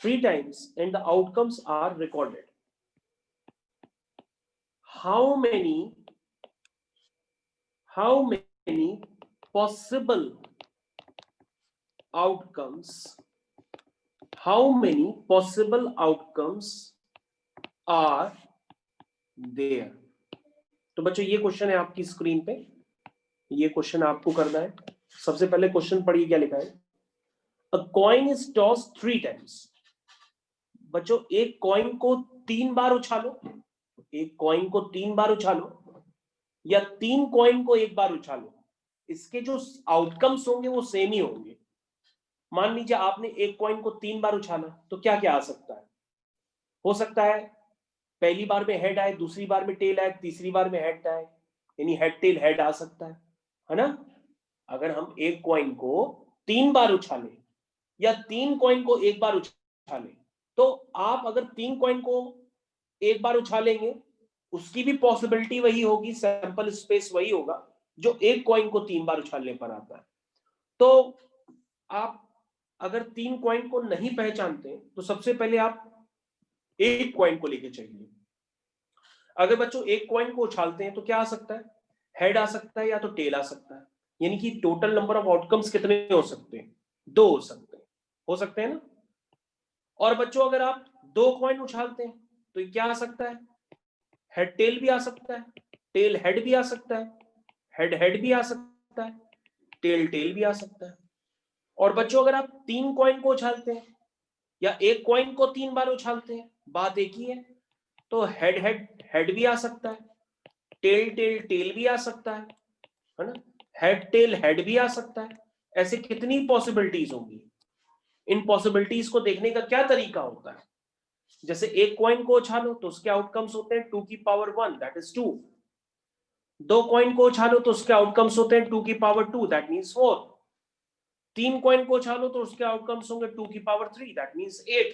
A: 3 times and the outcomes are recorded. How many possible outcomes are there? तो बच्चों ये question है आपकी स्क्रीन पे, ये क्वेश्चन आपको करना है। सबसे पहले क्वेश्चन पढ़िए क्या लिखा है, a coin is tossed 3 times. बच्चों एक कॉइन को 3 बार उछालो, एक कॉइन को 3 बार उछालो या 3 कॉइन को 1 बार उछालो, इसके जो आउटकम्स होंगे वो सेम ही होंगे। मान लीजिए आपने एक कॉइन को 3 बार उछाला तो क्या क्या आ सकता है, हो सकता है पहली बार में हेड आए, दूसरी बार में टेल आए, तीसरी बार में हेड आए, यानी हेड टेल हेड आ सकता है ना। अगर हम एक कॉइन को 3 बार उछालें या 3 कॉइन को 1 बार उछालें, तो आप अगर 3 कॉइन को 1 बार उछालेंगे उसकी भी पॉसिबिलिटी वही होगी, सैंपल स्पेस वही होगा जो एक कॉइन को 3 बार उछालने पर आता है। तो आप अगर 3 कॉइन को नहीं पहचानते तो सबसे पहले आप एक कॉइन को लेके चलिए। अगर बच्चों एक कॉइन को उछालते हैं तो क्या आ सकता है, हेड आ सकता है या तो टेल आ सकता है, यानी कि टोटल नंबर ऑफ आउटकम्स कितने हो सकते हैं, 2 हो सकते हैं ना। और बच्चों अगर आप 2 कॉइन उछालते हैं तो ये क्या आ सकता है, हेड टेल भी आ सकता है, टेल हेड भी आ सकता है, हेड हेड भी आ सकता है, टेल टेल भी आ सकता है। और बच्चों अगर आप 3 कॉइन को उछालते हैं या एक कॉइन को 3 बार उछालते हैं, बात एक ही है, तो हेड हेड हेड भी आ सकता है, टेल टेल टेल भी आ सकता है ना, हेड टेल हेड भी आ सकता है। ऐसे कितनी पॉसिबिलिटीज होंगी। इन पॉसिबिलिटीज को देखने का क्या तरीका होता है, जैसे एक कॉइन को उछालो तो उसके आउटकम्स होते हैं 2 की पावर 1 दैट इज 2, 2 कॉइन को उछालो तो उसके आउटकम्स होते हैं 2 की पावर 2 दैट मींस 4, 3 कॉइन को उछालो तो उसके आउटकम्स होंगे 2 की पावर 3 दैट मींस 8।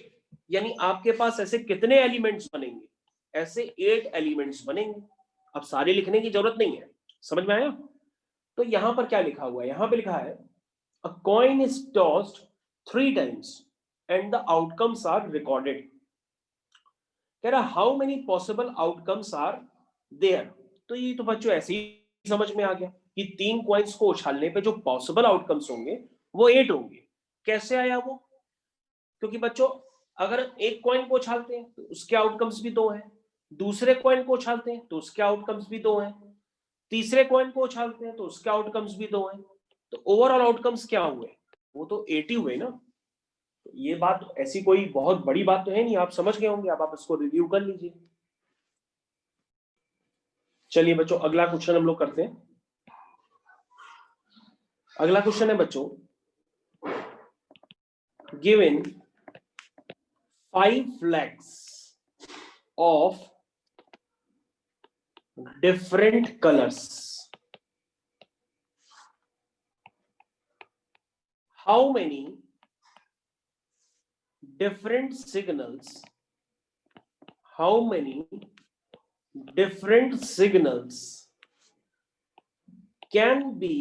A: यानी आपके पास ऐसे कितने एलिमेंट्स बनेंगे, ऐसे 8 एलिमेंट्स बनेंगे। अब सारे लिखने की जरूरत नहीं है, समझ में आया। तो यहां पर क्या लिखा हुआ है, यहां पे लिखा है a coin is tossed 3 times and the outcomes are recorded. कह रहा how many possible outcomes are there. तो ये तो बच्चों ऐसे ही समझ में आ गया कि 3 कॉइन्स को उछालने पे जो पॉसिबल आउटकम्स होंगे वो 8 होंगे। कैसे आया वो? क्योंकि बच्चों अगर एक कॉइन को उछालते हैं तो उसके आउटकम्स भी 2 हैं, दूसरे कॉइन को उछालते हैं तो उसके आउटकम्स भी 2 हैं, तीसरे कॉइन को उछालते हैं तो उसके आउटकम्स भी 2 हैं। तो ओवरऑल आउटकम्स क्या हुए? वो तो 8 ही हुए ना। तो ये बात ऐसी कोई बहुत बड़ी बात तो है नहीं, आप समझ गए होंगे। अब आप इसको रिव्यू कर लीजिए। चलिए बच्चों अगला क्वेश्चन हम लोग करते हैं। अगला क्वेश्चन है बच्चों, given 5 flags of different colors, how many different signals, how many different signals can be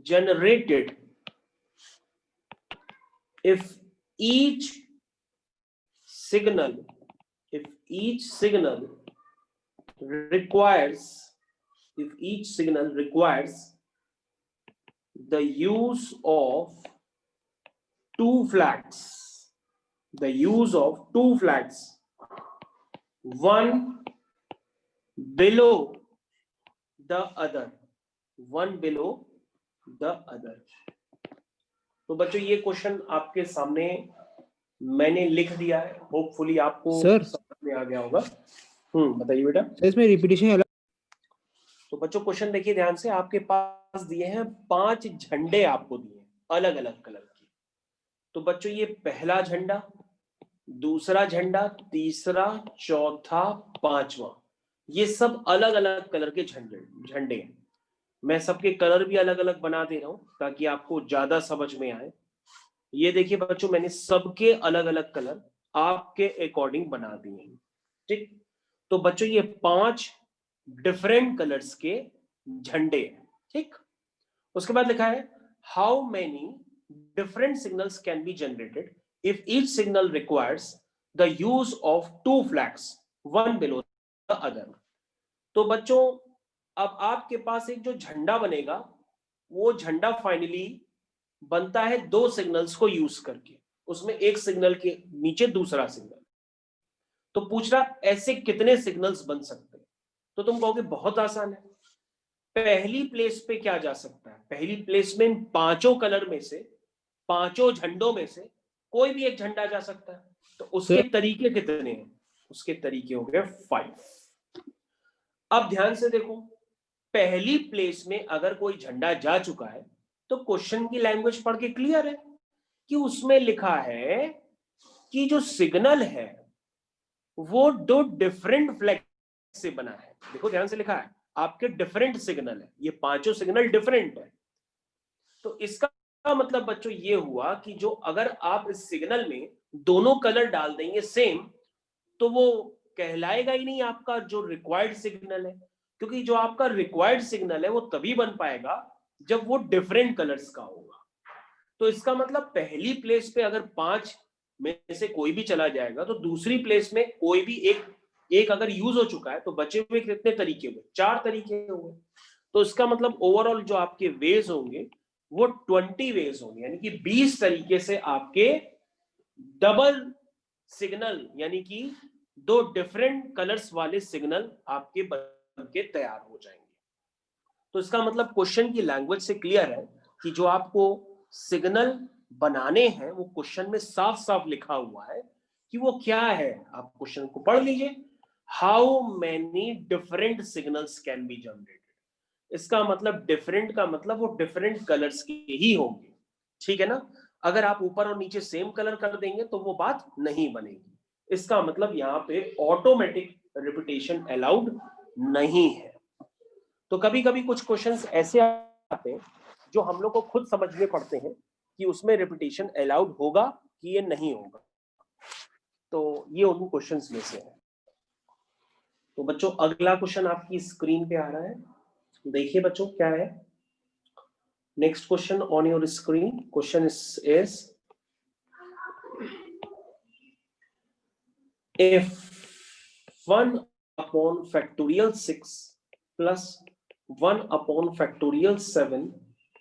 A: generated if each signal requires the use of 2 flags, one below the other, तो बच्चों ये क्वेश्चन आपके सामने मैंने लिख दिया है, होपफुली आपको समझ में आ गया होगा। बताइए बेटा।
B: इसमें रिपीटेशन।
A: तो बच्चों क्वेश्चन देखिए ध्यान से, आपके पास दिए हैं 5 झंडे, आपको दिए अलग अलग कलर के। तो बच्चों ये पहला झंडा, दूसरा झंडा, तीसरा, चौथा, पांचवा, ये सब अलग अलग कलर के झंडे हैं। मैं सबके कलर भी अलग अलग बना दे रहा हूं ताकि आपको ज्यादा समझ में आए। ये देखिए बच्चों मैंने सबके अलग अलग कलर आपके अकॉर्डिंग बना दिए हैं, ठीक। तो बच्चों ये 5 डिफरेंट कलर्स के झंडे हैं, ठीक। उसके बाद लिखा है how many different signals can be generated if each signal requires the use of 2 flags, one below the other. तो बच्चों अब आपके पास एक जो झंडा बनेगा, वो झंडा फाइनली बनता है 2 सिग्नल्स को यूज करके, उसमें एक सिग्नल के नीचे दूसरा सिग्नल। तो पूछ रहा ऐसे कितने सिग्नल्स बन सकते हैं? तो तुम कहोगे बहुत आसान है, पहली प्लेस पे क्या जा सकता है? पहली प्लेस में इन 5 कलर में से, 5 झंडों में से कोई भी एक झंडा जा सकता है। तो उसके तरीके कितने हैं? उसके तरीके हो गए 5। अब ध्यान से देखो, पहली प्लेस में अगर कोई झंडा जा चुका है तो क्वेश्चन की लैंग्वेज पढ़ के क्लियर है कि उसमें लिखा है कि जो सिग्नल है वो 2 डिफरेंट फ्लैग से बना है। देखो ध्यान से लिखा है आपके डिफरेंट सिग्नल है, ये 5 सिग्नल डिफरेंट है। तो इसका मतलब बच्चों ये हुआ कि जो अगर आप इस सिग्नल में दोनों कलर डाल देंगे सेम, तो वो कहलाएगा ही नहीं आपका जो रिक्वायर्ड सिग्नल है, क्योंकि जो आपका रिक्वायर्ड सिग्नल है वो तभी बन पाएगा जब वो डिफरेंट कलर्स का होगा। तो इसका मतलब पहली प्लेस पे अगर 5 में से कोई भी चला जाएगा तो दूसरी प्लेस में कोई भी एक अगर यूज हो चुका है तो बचे हुए कितने तरीके हुए? 4 तरीके हुए। तो इसका मतलब ओवरऑल जो आपके वेज होंगे वो 20 वेज होंगे, यानी कि 20 तरीके से आपके डबल सिग्नल, यानी कि 2 डिफरेंट कलर्स वाले सिग्नल आपके बन के तैयार हो जाएंगे। तो इसका मतलब क्वेश्चन की लैंग्वेज से क्लियर है कि जो आपको सिग्नल बनाने हैं वो क्वेश्चन में साफ साफ लिखा हुआ है कि वो क्या है। आप क्वेश्चन को पढ़ लीजिए, how many different signals can be generated. इसका मतलब डिफरेंट का मतलब वो डिफरेंट कलर्स के ही होंगे, ठीक है ना। अगर आप ऊपर और नीचे सेम कलर कर देंगे तो वो बात नहीं बनेगी। इसका मतलब यहाँ पे ऑटोमेटिक रिपीटेशन अलाउड नहीं है। तो कभी कभी कुछ क्वेश्चंस ऐसे आते हैं जो हम लोग को खुद समझने पड़ते हैं कि उसमें रिपीटेशन अलाउड होगा कि ये नहीं होगा। तो ये उन क्वेश्चंस में से है। तो बच्चों अगला क्वेश्चन आपकी स्क्रीन पे आ रहा है, देखिए बच्चों क्या है। Next question on your screen, question is if 1 upon factorial 6 plus 1 upon factorial 7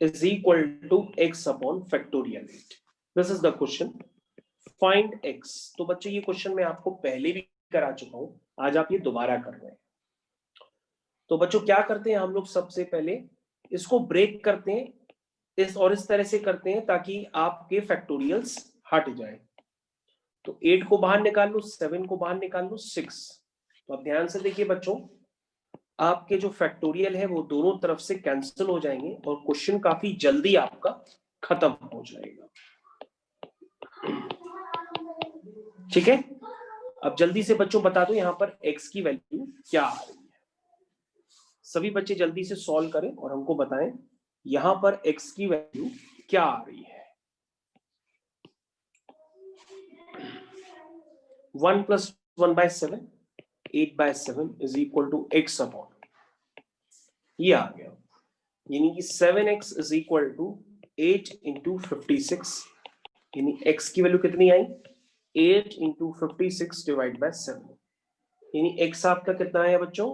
A: is equal to x upon factorial 8. This is the question. Find x. तो बच्चों ये क्वेश्चन मैं आपको पहले भी करा चुका हूं, आज आप ये दोबारा कर रहे हैं. तो बच्चों क्या करते हैं हम लोग, सबसे पहले इसको ब्रेक करते हैं, इस तरह से करते हैं ताकि आपके फैक्टोरियल्स हट जाए. तो 8 को बाहर निकाल लो, 7 को बाहर निकाल लो, 6. तो अब ध्यान से देखिए बच्चों, आपके जो फैक्टोरियल है वो दोनों तरफ से कैंसिल हो जाएंगे और क्वेश्चन काफी जल्दी आपका खत्म हो जाएगा. ठीक है, अब जल्दी से बच्चों बता दो यहां पर x की वैल्यू क्या आ रही है. सभी बच्चे जल्दी से सॉल्व करें और हमको बताएं यहां पर x की वैल्यू क्या आ रही है. 1 plus 1 by 7, 8 by 7 is equal to x upon, ये आ गया. यानी कि 7x is equal to 8 into 56. यानी x की वैल्यू कितनी आई, 8 into 56 डिवाइड बाय 7. यानी x आपका कितना आया बच्चों,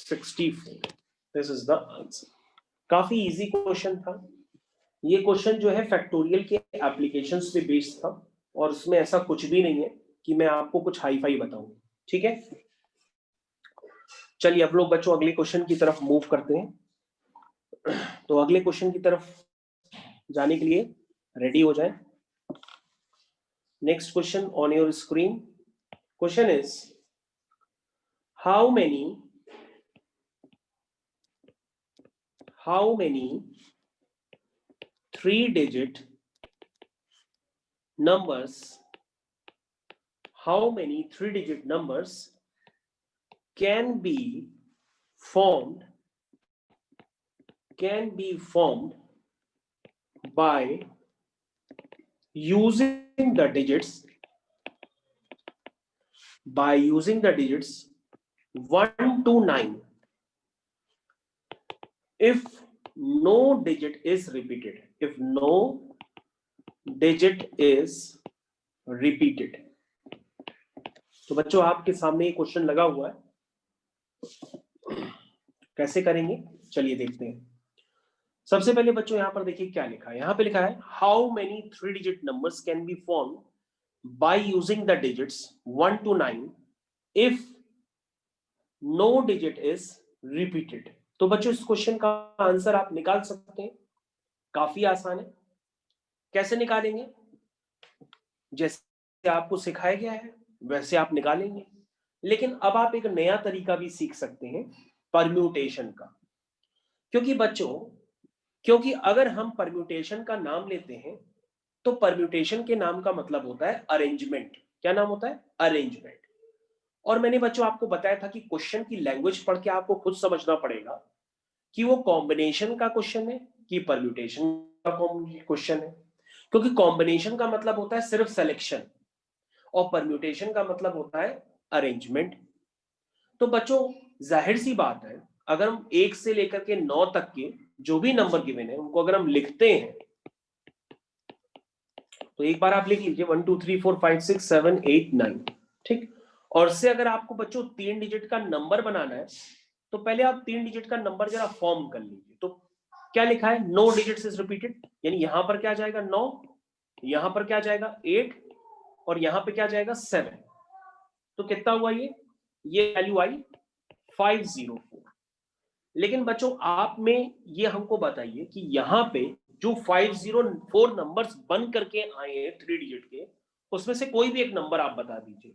A: 64. This is the answer. काफी इजी क्वेश्चन था ये. क्वेश्चन जो है फैक्टोरियल के एप्लीकेशंस पे बेस्ड था और उसमें ऐसा कुछ भी नहीं है कि मैं आपको कुछ हाई फाई बताऊं. ठीक है, चलिए अब लोग बच्चों अगले क्वेश्चन की तरफ मूव करते हैं. तो अगले क्वेश्चन की तरफ जाने के लिए रेडी हो जाएं. Next question on your screen. Question is how many 3-digit numbers, how many 3-digit numbers can be formed by using the digits 1 to 9 if no digit is repeated. If no digit is repeated. तो बच्चों आपके सामने ये question लगा हुआ है, कैसे करेंगे चलिए देखते हैं. सबसे पहले बच्चों यहां पर देखिए क्या लिखा है. यहां पे लिखा है how many 3-digit numbers can be formed by using the digits 1 to 9 if no digit is repeated. तो बच्चों इस क्वेश्चन का आंसर आप निकाल सकते हैं, काफी आसान है. कैसे निकालेंगे, जैसे आपको सिखाया गया है वैसे आप निकालेंगे. लेकिन अब आप एक नया तरीका भी सीख सकते हैं, परम्यूटेशन का. क्योंकि अगर हम परम्यूटेशन का नाम लेते हैं तो परम्यूटेशन के नाम का मतलब होता है अरेंजमेंट. क्या नाम होता है, अरेंजमेंट. और मैंने बच्चों आपको बताया था कि क्वेश्चन की लैंग्वेज पढ़ के आपको खुद समझना पड़ेगा कि वो कॉम्बिनेशन का क्वेश्चन है कि परम्यूटेशन का क्वेश्चन है. क्योंकि कॉम्बिनेशन का मतलब होता है सिर्फ सिलेक्शन और परम्यूटेशन का मतलब होता है अरेंजमेंट. तो बच्चों जाहिर सी बात है, अगर हम 1 से लेकर के 9 तक के जो भी नंबर गिवन है उनको अगर हम लिखते हैं तो एक बार आप लिख लीजिए 1 2 3 4 5 6 7 8 9. ठीक, और से अगर आपको बच्चों 3 डिजिट का नंबर बनाना है तो पहले आप 3 डिजिट का नंबर जरा फॉर्म कर लीजिए. तो क्या लिखा है, नो डिजिट्स इज रिपीटेड. यानी यहां पर क्या जाएगा 9, यहां पर क्या जाएगा 8 और यहां पे क्या जाएगा 7. तो कितना हुआ, ये वैल्यू आई 504. लेकिन बच्चों आप में ये हमको बताइए कि यहां पे जो 504 नंबर्स बन करके आए हैं 3 डिजिट के, उसमें से कोई भी एक नंबर आप बता दीजिए.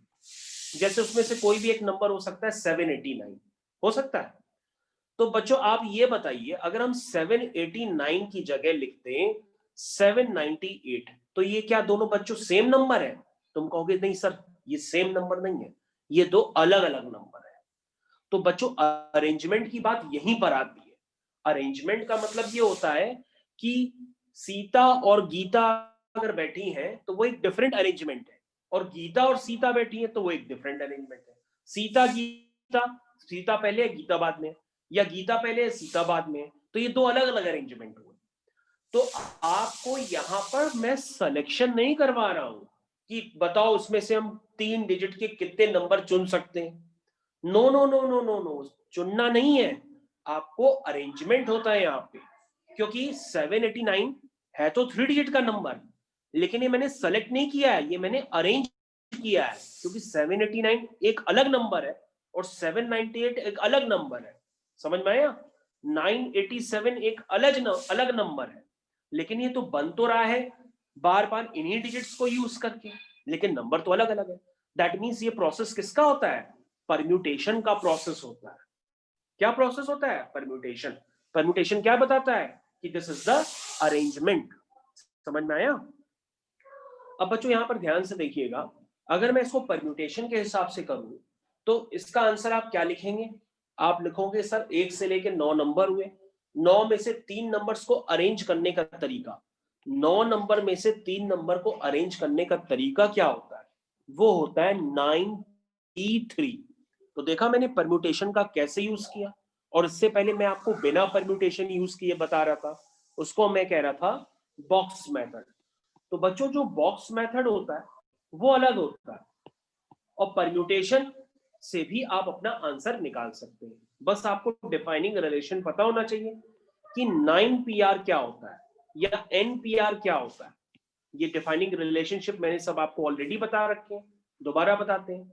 A: जैसे उसमें से कोई भी एक नंबर हो सकता है 789, हो सकता है. तो बच्चों आप ये बताइए अगर हम 789 की जगह लिखते हैं 798, तो ये क्या दोनों बच्चों सेम नंबर है? तुम कहोगे नहीं सर ये सेम नंबर नहीं है, ये दो अलग अलग नंबर है. तो बच्चों अरेंजमेंट की बात यहीं पर आती है. अरेंजमेंट का मतलब ये होता है कि सीता और गीता अगर बैठी हैं तो वो एक डिफरेंट अरेंजमेंट है, और गीता और सीता बैठी है तो वो एक डिफरेंट अरेंजमेंट है. सीता गीता, सीता पहले गीता बाद में, या गीता पहले सीता बाद में, तो ये दो अलग अलग अरेंजमेंट हुए. तो आपको यहां पर मैं सिलेक्शन नहीं करवा रहा हूं, कि बताओ उसमें से हम 3 डिजिट के कितने नंबर चुन सकते हैं। No no no no no no, चुनना नहीं है, आपको अरेंजमेंट होता है यहाँ पे, क्योंकि 789 है तो 3 डिजिट का नंबर, लेकिन ये मैंने सेलेक्ट नहीं किया है, ये मैंने अरेंज किया है, क्योंकि 789 एक अलग नंबर है और 798 एक अलग नंबर है। समझ में आया? 987 एक अलग नंबर है, लेकिन ये तो बन तो रहा है बार बार इन्हीं डिजिट्स को यूज करके, लेकिन नंबर तो अलग अलग है। दैट मीन्स ये प्रोसेस किसका होता है? परम्यूटेशन का प्रोसेस होता है। क्या प्रोसेस होता है? परम्यूटेशन। परम्यूटेशन क्या बताता है? कि दिस इज द अरेंजमेंट। समझ में आया? अब बच्चों यहां पर ध्यान से देखिएगा, अगर मैं इसको परम्यूटेशन के हिसाब से करूं तो इसका आंसर आप क्या लिखेंगे? आप लिखोगे सर 1 से लेकर 9 नंबर हुए, 9 में से 3 नंबर्स को अरेंज करने का तरीका, 9 नंबर में से 3 नंबर को अरेंज करने का तरीका क्या होता है? वो होता है 9p3। तो देखा मैंने परम्यूटेशन का कैसे यूज किया, और इससे पहले मैं आपको बिना परम्यूटेशन यूज किए बता रहा था, उसको मैं कह रहा था बॉक्स मेथड। तो बच्चों जो बॉक्स मेथड होता है वो अलग होता है, और परम्यूटेशन से भी आप अपना आंसर निकाल सकते हैं। बस आपको डिफाइनिंग रिलेशन पता होना चाहिए कि 9pr क्या होता है या npr क्या होता है। ये डिफाइनिंग रिलेशनशिप मैंने सब आपको ऑलरेडी बता रखे हैं, दोबारा बताते हैं।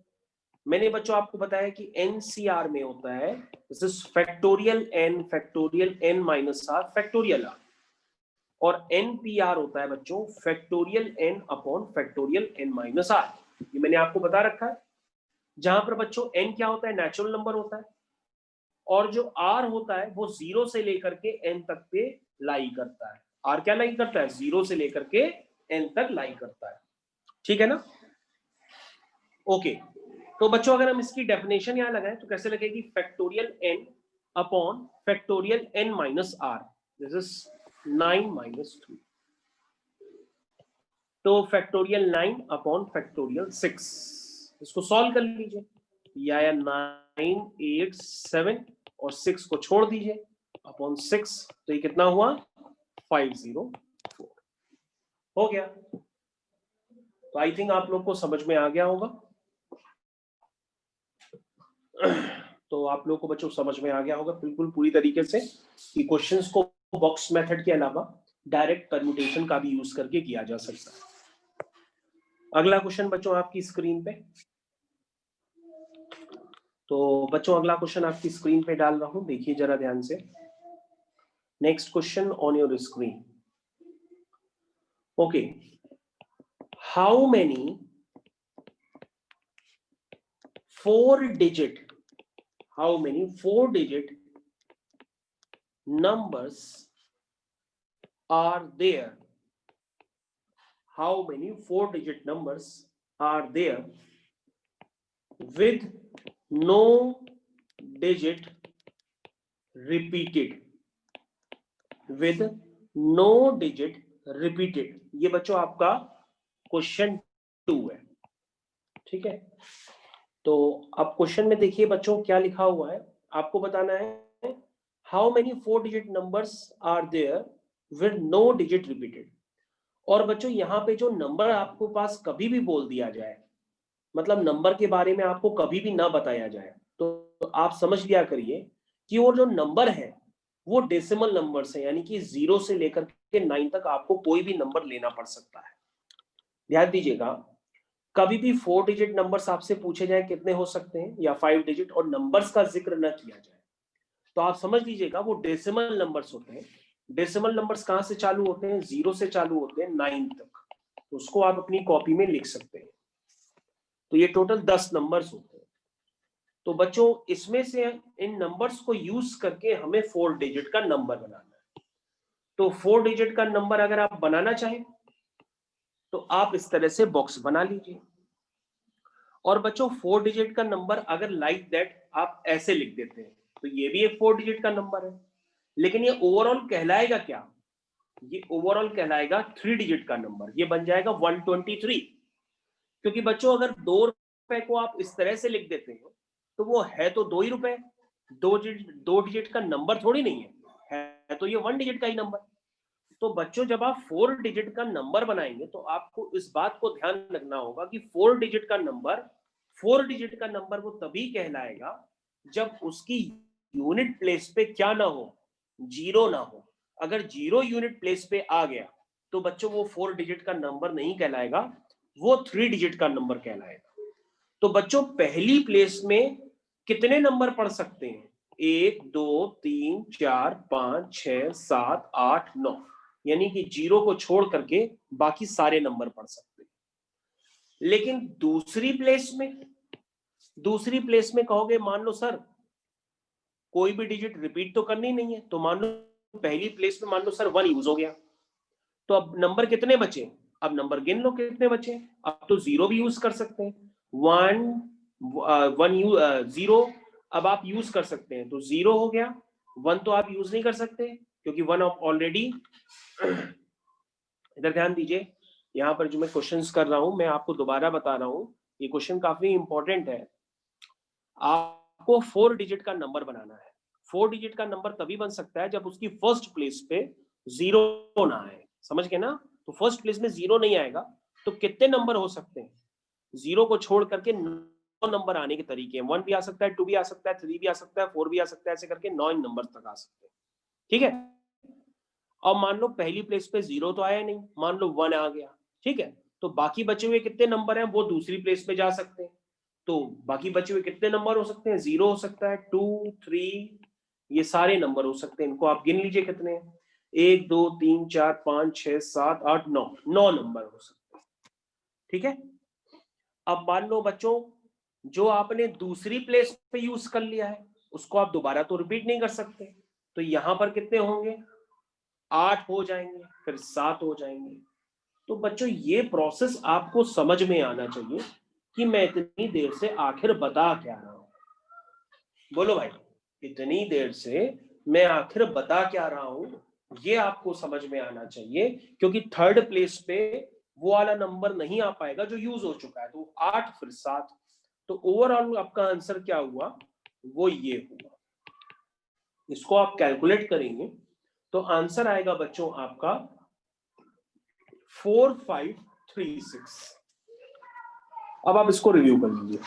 A: मैंने बच्चों आपको बताया कि एनसीआर में होता है this is factorial n minus r factorial r, और npr होता है बच्चों factorial n upon factorial n minus r. ये मैंने आपको बता रखा है, जहां पर बच्चों n क्या होता है? नेचुरल नंबर होता है, और जो r होता है वो 0 से लेकर के n तक पे लाई करता है। r क्या लाई करता है? 0 से लेकर के n तक लाई करता है। ठीक है ना? ओके, तो बच्चों अगर हम इसकी डेफिनेशन यहां लगाएं तो कैसे लगेगी? Factorial n upon factorial n minus r, this is 9 minus 3, तो फैक्टोरियल 9 अपॉन फैक्टोरियल 6, इसको सॉल्व कर लीजिए, या 9 8 7 और 6 को छोड़ दीजिए अपॉन 6, तो ये कितना हुआ? 504 हो गया। तो आई थिंक आप लोग को समझ में आ गया होगा। तो आप लोग को बच्चों समझ में आ गया होगा बिल्कुल पूरी तरीके से कि क्वेश्चंस को बॉक्स मेथड के अलावा डायरेक्ट परम्यूटेशन का भी यूज करके किया जा सकता है। अगला क्वेश्चन बच्चों आपकी स्क्रीन पे, तो बच्चों अगला क्वेश्चन आपकी स्क्रीन पे डाल रहा हूं, देखिए जरा ध्यान से। Next question on your screen. Okay, how many 4 digit numbers are there? How many 4 digit numbers are there with no digit repeated? With no digit repeated, ये बच्चों आपका क्वेश्चन 2 है। ठीक है, तो अब क्वेश्चन में देखिए बच्चों क्या लिखा हुआ है, आपको बताना है how many 4 digit numbers are there with no digit repeated. और बच्चों यहाँ पे जो नंबर आपको पास कभी भी बोल दिया जाए, मतलब नंबर के बारे में आपको कभी भी ना बताया जाए, तो आप समझ लिया करिए कि वो जो नंबर है वो डेसिमल नंबर्स है, यानी कि 0 से लेकर के 9 तक आपको कोई भी नंबर लेना पड़ सकता है। ध्यान दीजिएगा, कभी भी 4 डिजिट नंबर्स आपसे पूछे जाए कितने हो सकते हैं, या 5 डिजिट, और नंबर्स का जिक्र न किया जाए, तो आप समझ लीजिएगा वो डेसिमल नंबर्स होते हैं। डेसिमल नंबर्स कहां से चालू होते हैं? 0 से चालू होते हैं 9 तक, तो उसको आप अपनी कॉपी में लिख सकते हैं। तो ये टोटल 10 नंबर्स होते हैं। तो बच्चों इसमें से इन नंबर्स को यूज करके हमें 4 डिजिट का नंबर बनाना है। तो 4 डिजिट का नंबर अगर आप बनाना चाहें तो आप इस तरह से बॉक्स बना लीजिए। और बच्चों 4 डिजिट का नंबर अगर लाइक दैट आप ऐसे लिख देते हैं तो ये भी एक 4 डिजिट का नंबर है, लेकिन ये ओवरऑल कहलाएगा क्या? ये ओवरऑल कहलाएगा 3 डिजिट का नंबर, ये बन जाएगा 123। क्योंकि बच्चों अगर 2 रुपए को आप इस तरह से लिख देते हैं तो वो है तो 2 ही रुपए, 2 डिजिट का नंबर थोड़ी नहीं है तो ये 1 डिजिट का ही नंबर। तो बच्चों जब आप 4 डिजिट का नंबर बनाएंगे तो आपको इस बात को ध्यान रखना होगा कि 4 डिजिट का नंबर वो तभी कहलाएगा जब उसकी यूनिट प्लेस पे क्या ना हो, जीरो ना हो। अगर जीरो यूनिट प्लेस पे आ गया तो बच्चों वो 4 डिजिट का नंबर नहीं कहलाएगा, वो 3 डिजिट का नंबर कहलाएगा। तो बच्चों पहली प्लेस में कितने नंबर पढ़ सकते हैं? 1 2 3 4 5 6 7 8 9, यानी कि जीरो को छोड़ करके बाकी सारे नंबर पढ़ सकते हैं। लेकिन दूसरी प्लेस में कहोगे, मान लो सर कोई भी डिजिट रिपीट तो करनी नहीं है, तो मान लो पहली प्लेस में मान लो सर 1 यूज हो गया, तो अब नंबर कितने बचे? अब नंबर गिन लो कितने बचे। अब तो जीरो भी यूज कर सकते हैं, 0 अब आप यूज कर सकते हैं, तो 0 हो गया। 1 तो आप यूज नहीं कर सकते क्योंकि 1 ऑलरेडी इधर ध्यान दीजिए, यहाँ पर जो मैं क्वेश्चंस कर रहा हूं मैं आपको दोबारा बता रहा हूं, ये क्वेश्चन काफी इंपॉर्टेंट है। आपको 4 डिजिट का नंबर बनाना है। 4 डिजिट का नंबर तभी बन सकता है जब उसकी फर्स्ट प्लेस पे जीरो ना आए, समझ गए ना? तो फर्स्ट प्लेस में जीरो नहीं आएगा तो कितने नंबर हो सकते हैं? जीरो को छोड़ करके 9 नंबर आने के तरीके हैं। 1 भी आ सकता है, 2 भी आ सकता है, 3 भी आ सकता है, 4 भी आ सकता है, ऐसे करके 9 नंबर तक आ सकते हैं। ठीक है, अब मान लो पहली प्लेस पे जीरो तो आया नहीं, मान लो 1 आ गया, ठीक है, तो बाकी बचे हुए कितने नंबर हैं वो दूसरी प्लेस पे जा सकते हैं। तो बाकी बचे हुए कितने नंबर हो सकते हैं? 0 हो सकता है, 2 3, ये सारे नंबर हो सकते हैं। इनको आप गिन लीजिए कितने हैं, 1 2 3 4 5 6 7 8 9, 9 नंबर हो सकते हैं। ठीक है, अब मान लो बच्चों जो आपने दूसरी प्लेस पे यूज कर लिया है उसको आप दोबारा तो रिपीट नहीं कर सकते, तो यहां पर कितने होंगे? 8 हो जाएंगे, फिर 7 हो जाएंगे। तो बच्चों ये प्रोसेस आपको समझ में आना चाहिए कि मैं इतनी देर से आखिर बता क्या रहा हूं। बोलो भाई, इतनी देर से मैं आखिर बता क्या रहा हूं, ये आपको समझ में आना चाहिए, क्योंकि थर्ड प्लेस पे वो वाला नंबर नहीं आ पाएगा जो यूज हो चुका है। तो 8 फिर 7, तो ओवरऑल आपका आंसर क्या हुआ? वो ये हुआ। इसको आप कैलकुलेट करेंगे तो आंसर आएगा बच्चों आपका 4536। अब आप इसको रिव्यू कर लीजिए।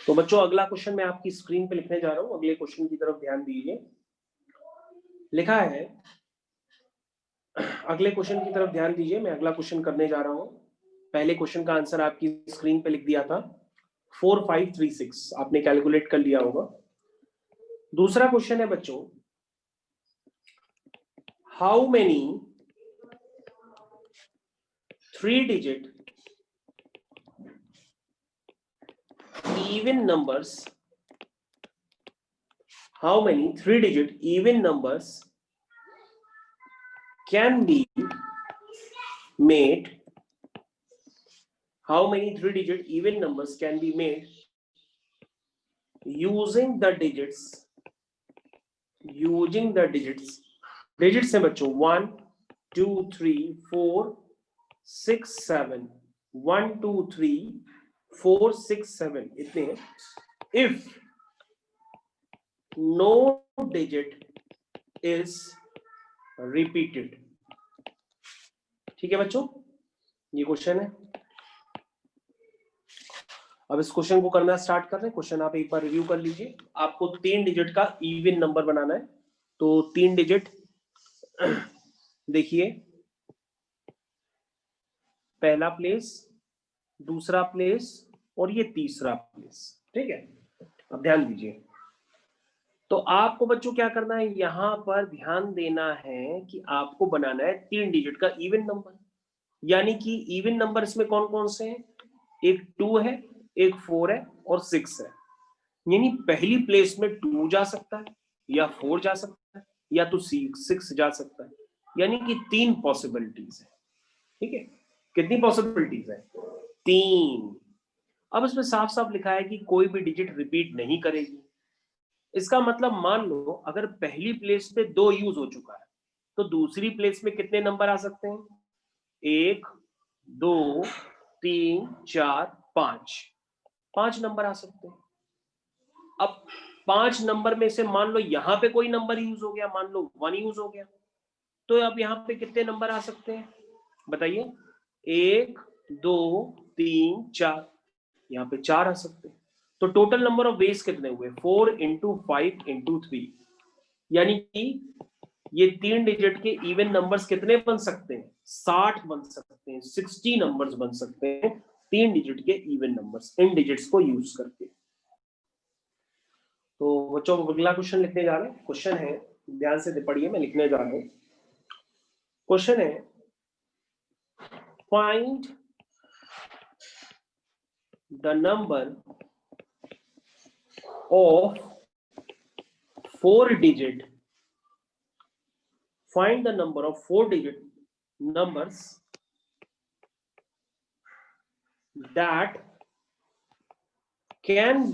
A: तो बच्चों अगला क्वेश्चन मैं आपकी स्क्रीन पे लिखने जा रहा हूं, अगले क्वेश्चन की तरफ ध्यान दीजिए। लिखा है, अगले क्वेश्चन की तरफ ध्यान दीजिए, मैं अगला क्वेश्चन करने जा रहा हूं। पहले क्वेश्चन का आंसर आपकी स्क्रीन पे लिख दिया था 4536, आपने कैलकुलेट कर लिया होगा। दूसरा क्वेश्चन है बच्चों, how many 3 digit even numbers, how many 3 digit even numbers can be made, how many 3 digit even numbers can be made using the digits digits है बच्चों 1 2 3 4 6 7, 1 2 3 4 6 7 इतने हैं। if no digit is repeated, ठीक है बच्चों, ये क्वेश्चन है। अब इस क्वेश्चन को करना स्टार्ट कर रहे हैं। क्वेश्चन आप एक बार रिव्यू कर लीजिए। आपको 3 डिजिट का इवन नंबर बनाना है, तो 3 डिजिट देखिए, पहला प्लेस, दूसरा प्लेस और ये तीसरा प्लेस, ठीक है। अब ध्यान दीजिए, तो आपको बच्चों क्या करना है, यहां पर ध्यान देना है कि आपको बनाना है 3 डिजिट का इवन नंबर। यानी कि इवन नंबर इसमें कौन कौन से हैं? एक 2 है, एक 4 है और 6 है। यानी पहली प्लेस में 2 जा सकता है या 4 जा सकता है या तो 6 जा सकता है, यानी कि 3 पॉसिबिलिटीज है। ठीक है, कितनी पॉसिबिलिटीज है? 3। अब इसमें साफ साफ लिखा है कि कोई भी डिजिट रिपीट नहीं करेगी। इसका मतलब मान लो अगर पहली प्लेस पे 2 यूज हो चुका है तो दूसरी प्लेस में कितने नंबर आ सकते हैं? 1 2 3 4 5, 5 नंबर आ सकते हैं। अब 5 नंबर में से मान लो यहां पे कोई नंबर यूज हो गया, मान लो 1 यूज हो गया, तो अब यहाँ पे कितने नंबर आ सकते हैं बताइए? 1 2 3 4, यहाँ पे 4 आ सकते हैं। तो टोटल नंबर ऑफ वेज कितने हुए? 4 इंटू 5 इंटू 3, यानी कि ये 3 डिजिट के इवन नंबर्स कितने बन सकते हैं? 60 बन सकते हैं, 60 नंबर्स बन सकते हैं 3 डिजिट के इवन नंबर्स इन डिजिट्स को यूज करके। तो बच्चों अगला क्वेश्चन लिखने जा रहे हैं। क्वेश्चन है, ध्यान से पढ़िए, मैं लिखने जा रहा हूं। क्वेश्चन है, find the number of 4 digit, find the number of 4 digit numbers that can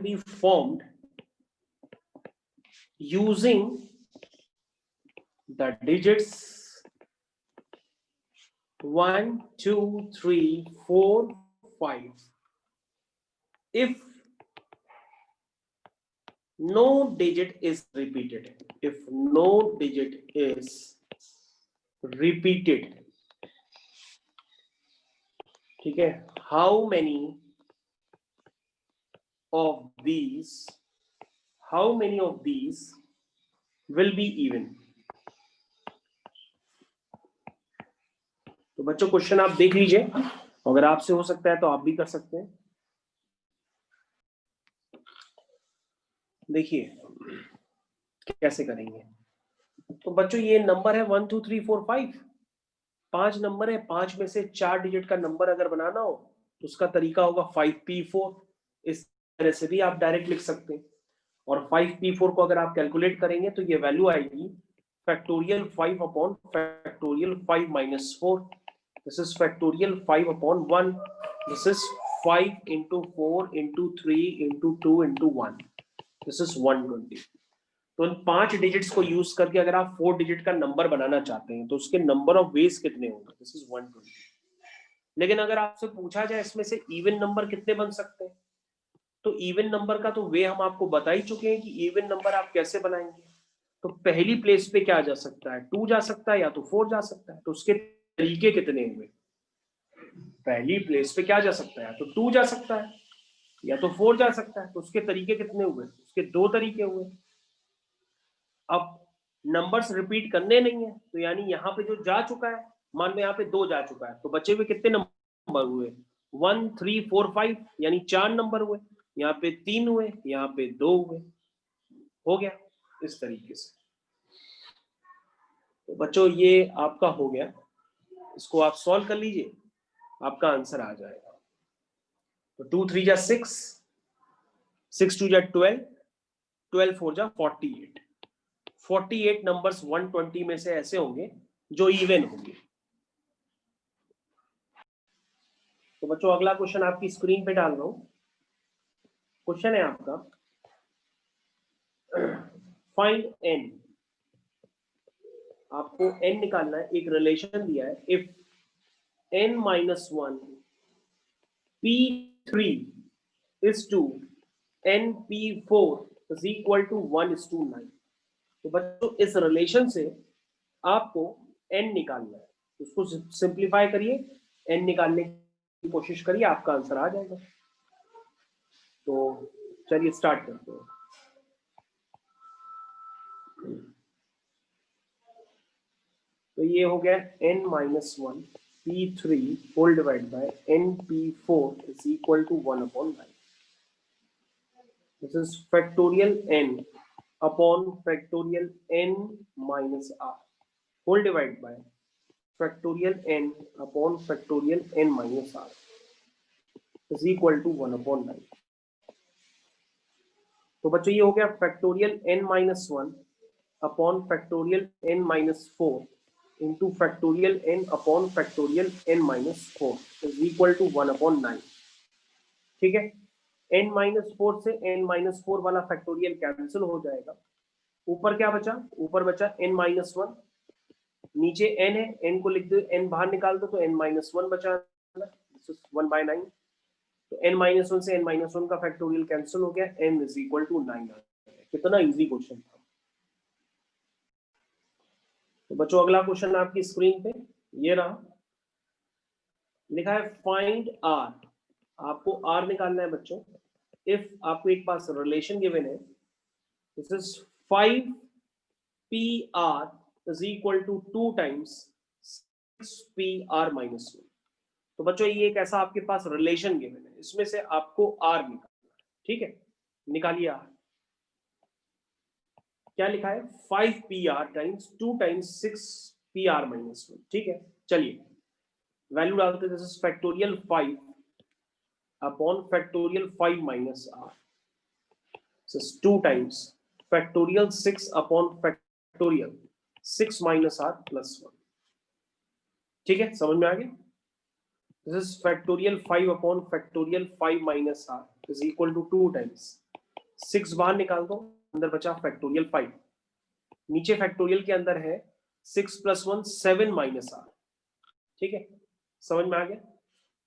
A: be formed using the digits 1 2 3 4 5 if no digit is repeated. If no digit is repeated, ठीक है, how many of these will be even? तो बच्चों question आप देख लीजिए, अगर आपसे हो सकता है तो आप भी कर सकते हैं। देखिए कैसे करेंगे। तो बच्चों ये नंबर है 1 2 3 4 5, 5 नंबर है, 5 में से 4 डिजिट का नंबर अगर बनाना हो तो उसका तरीका होगा 5p4। इस तरह से भी आप डायरेक्ट लिख सकते हैं। और 5p4 को अगर आप कैलकुलेट करेंगे तो ये वैल्यू आएगी factorial 5 upon factorial 5 minus 4। This is factorial 5 upon 1। This is 5 into 4 into 3 into 2 into 1। This is 120। तो इन 5 डिजिट्स को यूज करके अगर आप 4 डिजिट का नंबर बनाना चाहते हैं तो उसके नंबर ऑफ वेज कितने होंगे? This is 120। लेकिन अगर आपसे पूछा जाए इसमें से इवन नंबर कितने बन सकते हैं, तो इवन नंबर का तो वे हम आपको बता ही चुके हैं कि इवन नंबर आप कैसे बनाएंगे। तो पहली प्लेस पे क्या जा सकता है? 2 जा सकता है या तो 4 जा सकता है। तो उसके तरीके कितने हुए? पहली प्लेस पे क्या जा सकता है? या तो 2 जा सकता है या तो 4 जा सकता है। तो उसके तरीके कितने हुए? उसके 2 तरीके हुए। अब नंबर्स रिपीट करने नहीं है, तो यानी यहाँ पे जो जा चुका है, मान लो यहाँ पे 2 जा चुका है, तो बचे हुए कितने नंबर हुए? 1 3 4 5, यानी 4 नंबर हुए। यहाँ पे 3 हुए, यहाँ पे 2 हुए। हो गया इस तरीके से। तो बच्चों ये आपका हो गया, इसको आप सॉल्व कर लीजिए, आपका आंसर आ जाएगा। तो 2 3 जा 6, 6 2 जा 12, 12 4 जा 48। 48 नंबर्स 120 में से ऐसे होंगे जो इवन होंगे। तो बच्चों अगला क्वेश्चन आपकी स्क्रीन पे डाल रहा हूं। क्वेश्चन है आपका, फाइंड n। आपको n निकालना है। एक रिलेशन दिया है, if n minus 1 p3 is to n p4 is equal to 1:9। तो बच्चों इस रिलेशन से आपको n निकालना है, उसको सिंप्लीफाई करिए, n निकालने की कोशिश करिए, आपका आंसर आ जाएगा। तो चलिए स्टार्ट करते हैं। तो ये हो गया n minus 1 p3 whole divide by n p4 is equal to 1/9। This is factorial n upon factorial n minus r whole divide by factorial n upon factorial n minus r is equal to 1/9। तो बच्चों ये हो गया factorial n minus 1 upon factorial n minus 4 into factorial n upon factorial n minus 4 is equal to 1/9। ठीक है, n minus 4 से n minus 4 वाला factorial cancel हो जाएगा। ऊपर क्या बचा? ऊपर बचा n माइनस 1, नीचे n है, n को लिख दो, n बाहर निकाल दो तो n माइनस 1 बचा, 1/9। तो n माइनस 1 से n माइनस 1 का फैक्टोरियल कैंसिल हो गया, n इज इक्वल टू 9। कितना इजी क्वेश्चन था। तो बच्चों अगला क्वेश्चन आपकी स्क्रीन पे ये रहा, लिखा है फाइंड आर। आपको आर निकालना है बच्चों। इफ आपको एक पास रिलेशन गिवन है, this is 5PR is equal to 2 times 6PR minus 1। तो बच्चों ये एक ऐसा आपके पास रिलेशन गिवन है, इसमें से आपको आर निकालना है। ठीक है, निकालिए आर। क्या लिखा है? 5PR times 2 times 6PR minus 1। ठीक है, चलिए वैल्यू डालते हैं। This is factorial 5 upon factorial 5 minus r, this is 2 times factorial 6 upon factorial 6 minus r plus 1। ठीक है, समझ में आ गया? This is factorial 5 upon factorial 5 minus r is equal to 2 times 6 बाहर निकाल दो, अंदर बचा फैक्टोरियल 5, नीचे फैक्टोरियल के अंदर है 6 प्लस 1 7 माइनस आर। ठीक है, समझ में आ गया?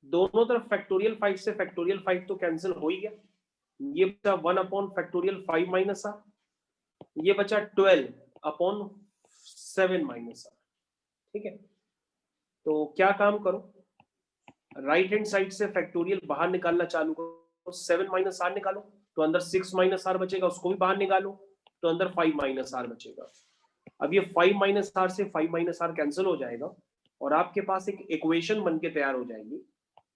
A: दोनों तरफ फैक्टोरियल 5 से फैक्टोरियल 5 तो कैंसिल हो ही गया, ये बचा 1 अपॉन फैक्टोरियल 5 माइनस आर, ये बचा 12 अपॉन 7 माइनस आर। ठीक है, तो क्या काम करो, राइट हैंड साइड से फैक्टोरियल बाहर निकालना चालू करो, 7 माइनस आर निकालो तो अंदर 6 माइनस आर बचेगा, उसको भी बाहर निकालो तो अंदर 5 माइनस आर बचेगा। अब ये 5 माइनस आर से 5 माइनस आर कैंसिल हो जाएगा और आपके पास एक इक्वेशन बन के तैयार हो जाएगी।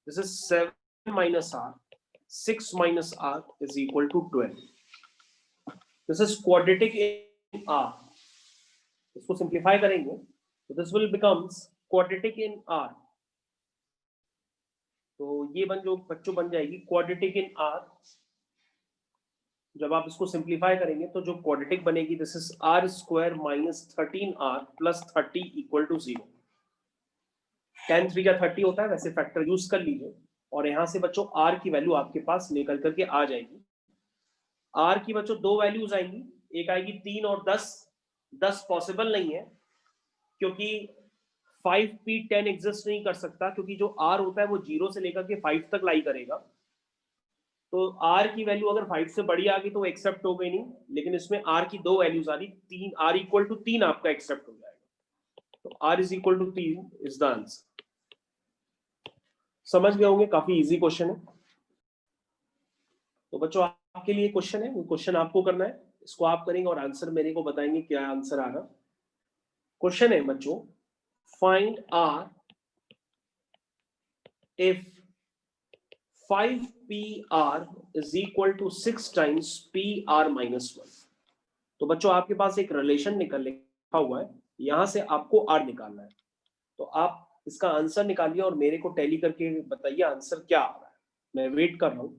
A: This is 7 minus r 6 minus r is equal to 12। This is quadratic in r. इसको सिंप्लीफाई करेंगे तो this will becomes quadratic in r. तो ये जो बच्चों बन जाएगी क्वाड्रेटिक इन आर। जब आप इसको सिंप्लीफाई करेंगे तो जो क्वाड्रेटिक बनेगी, this is r square minus 13r plus 30 equal to 0। tan 3 का 30 होता है, वैसे फैक्टर यूज कर लीजिए और यहां से बच्चों r की वैल्यू आपके पास निकल करके आ जाएगी। r की बच्चों दो वैल्यूज आएंगी, एक आएगी 3 और 10। 10 पॉसिबल नहीं है क्योंकि 5p10 एग्जिस्ट नहीं कर सकता, क्योंकि जो r होता है वो 0 से लेकर के 5 तक लाई करेगा। तो r की वैल्यू अगर 5 से बड़ी आ गई तो एक्सेप्ट हो गई नहीं, लेकिन इसमें r की दो वैल्यूज आ रही, 3 r इक्वल टू 3 आपका एक्सेप्ट हो जाएगा। तो r is equal to 3 is the answer. समझ गए होंगे, काफी इजी क्वेश्चन है। तो बच्चों आपके लिए क्वेश्चन है, वो क्वेश्चन आपको करना है, इसको आप करेंगे और आंसर मेरे को बताएंगे क्या आंसर आ रहा। क्वेश्चन है बच्चों, find r if 5PR is equal to 6 times PR minus 1। तो बच्चों आपके पास एक रिलेशन लिखा हुआ है, यहां से आपको R निकालना है। तो आप इसका आंसर निकालिए और मेरे को टैली करके बताइए आंसर क्या आ रहा है। मैं वेट कर रहा हूं।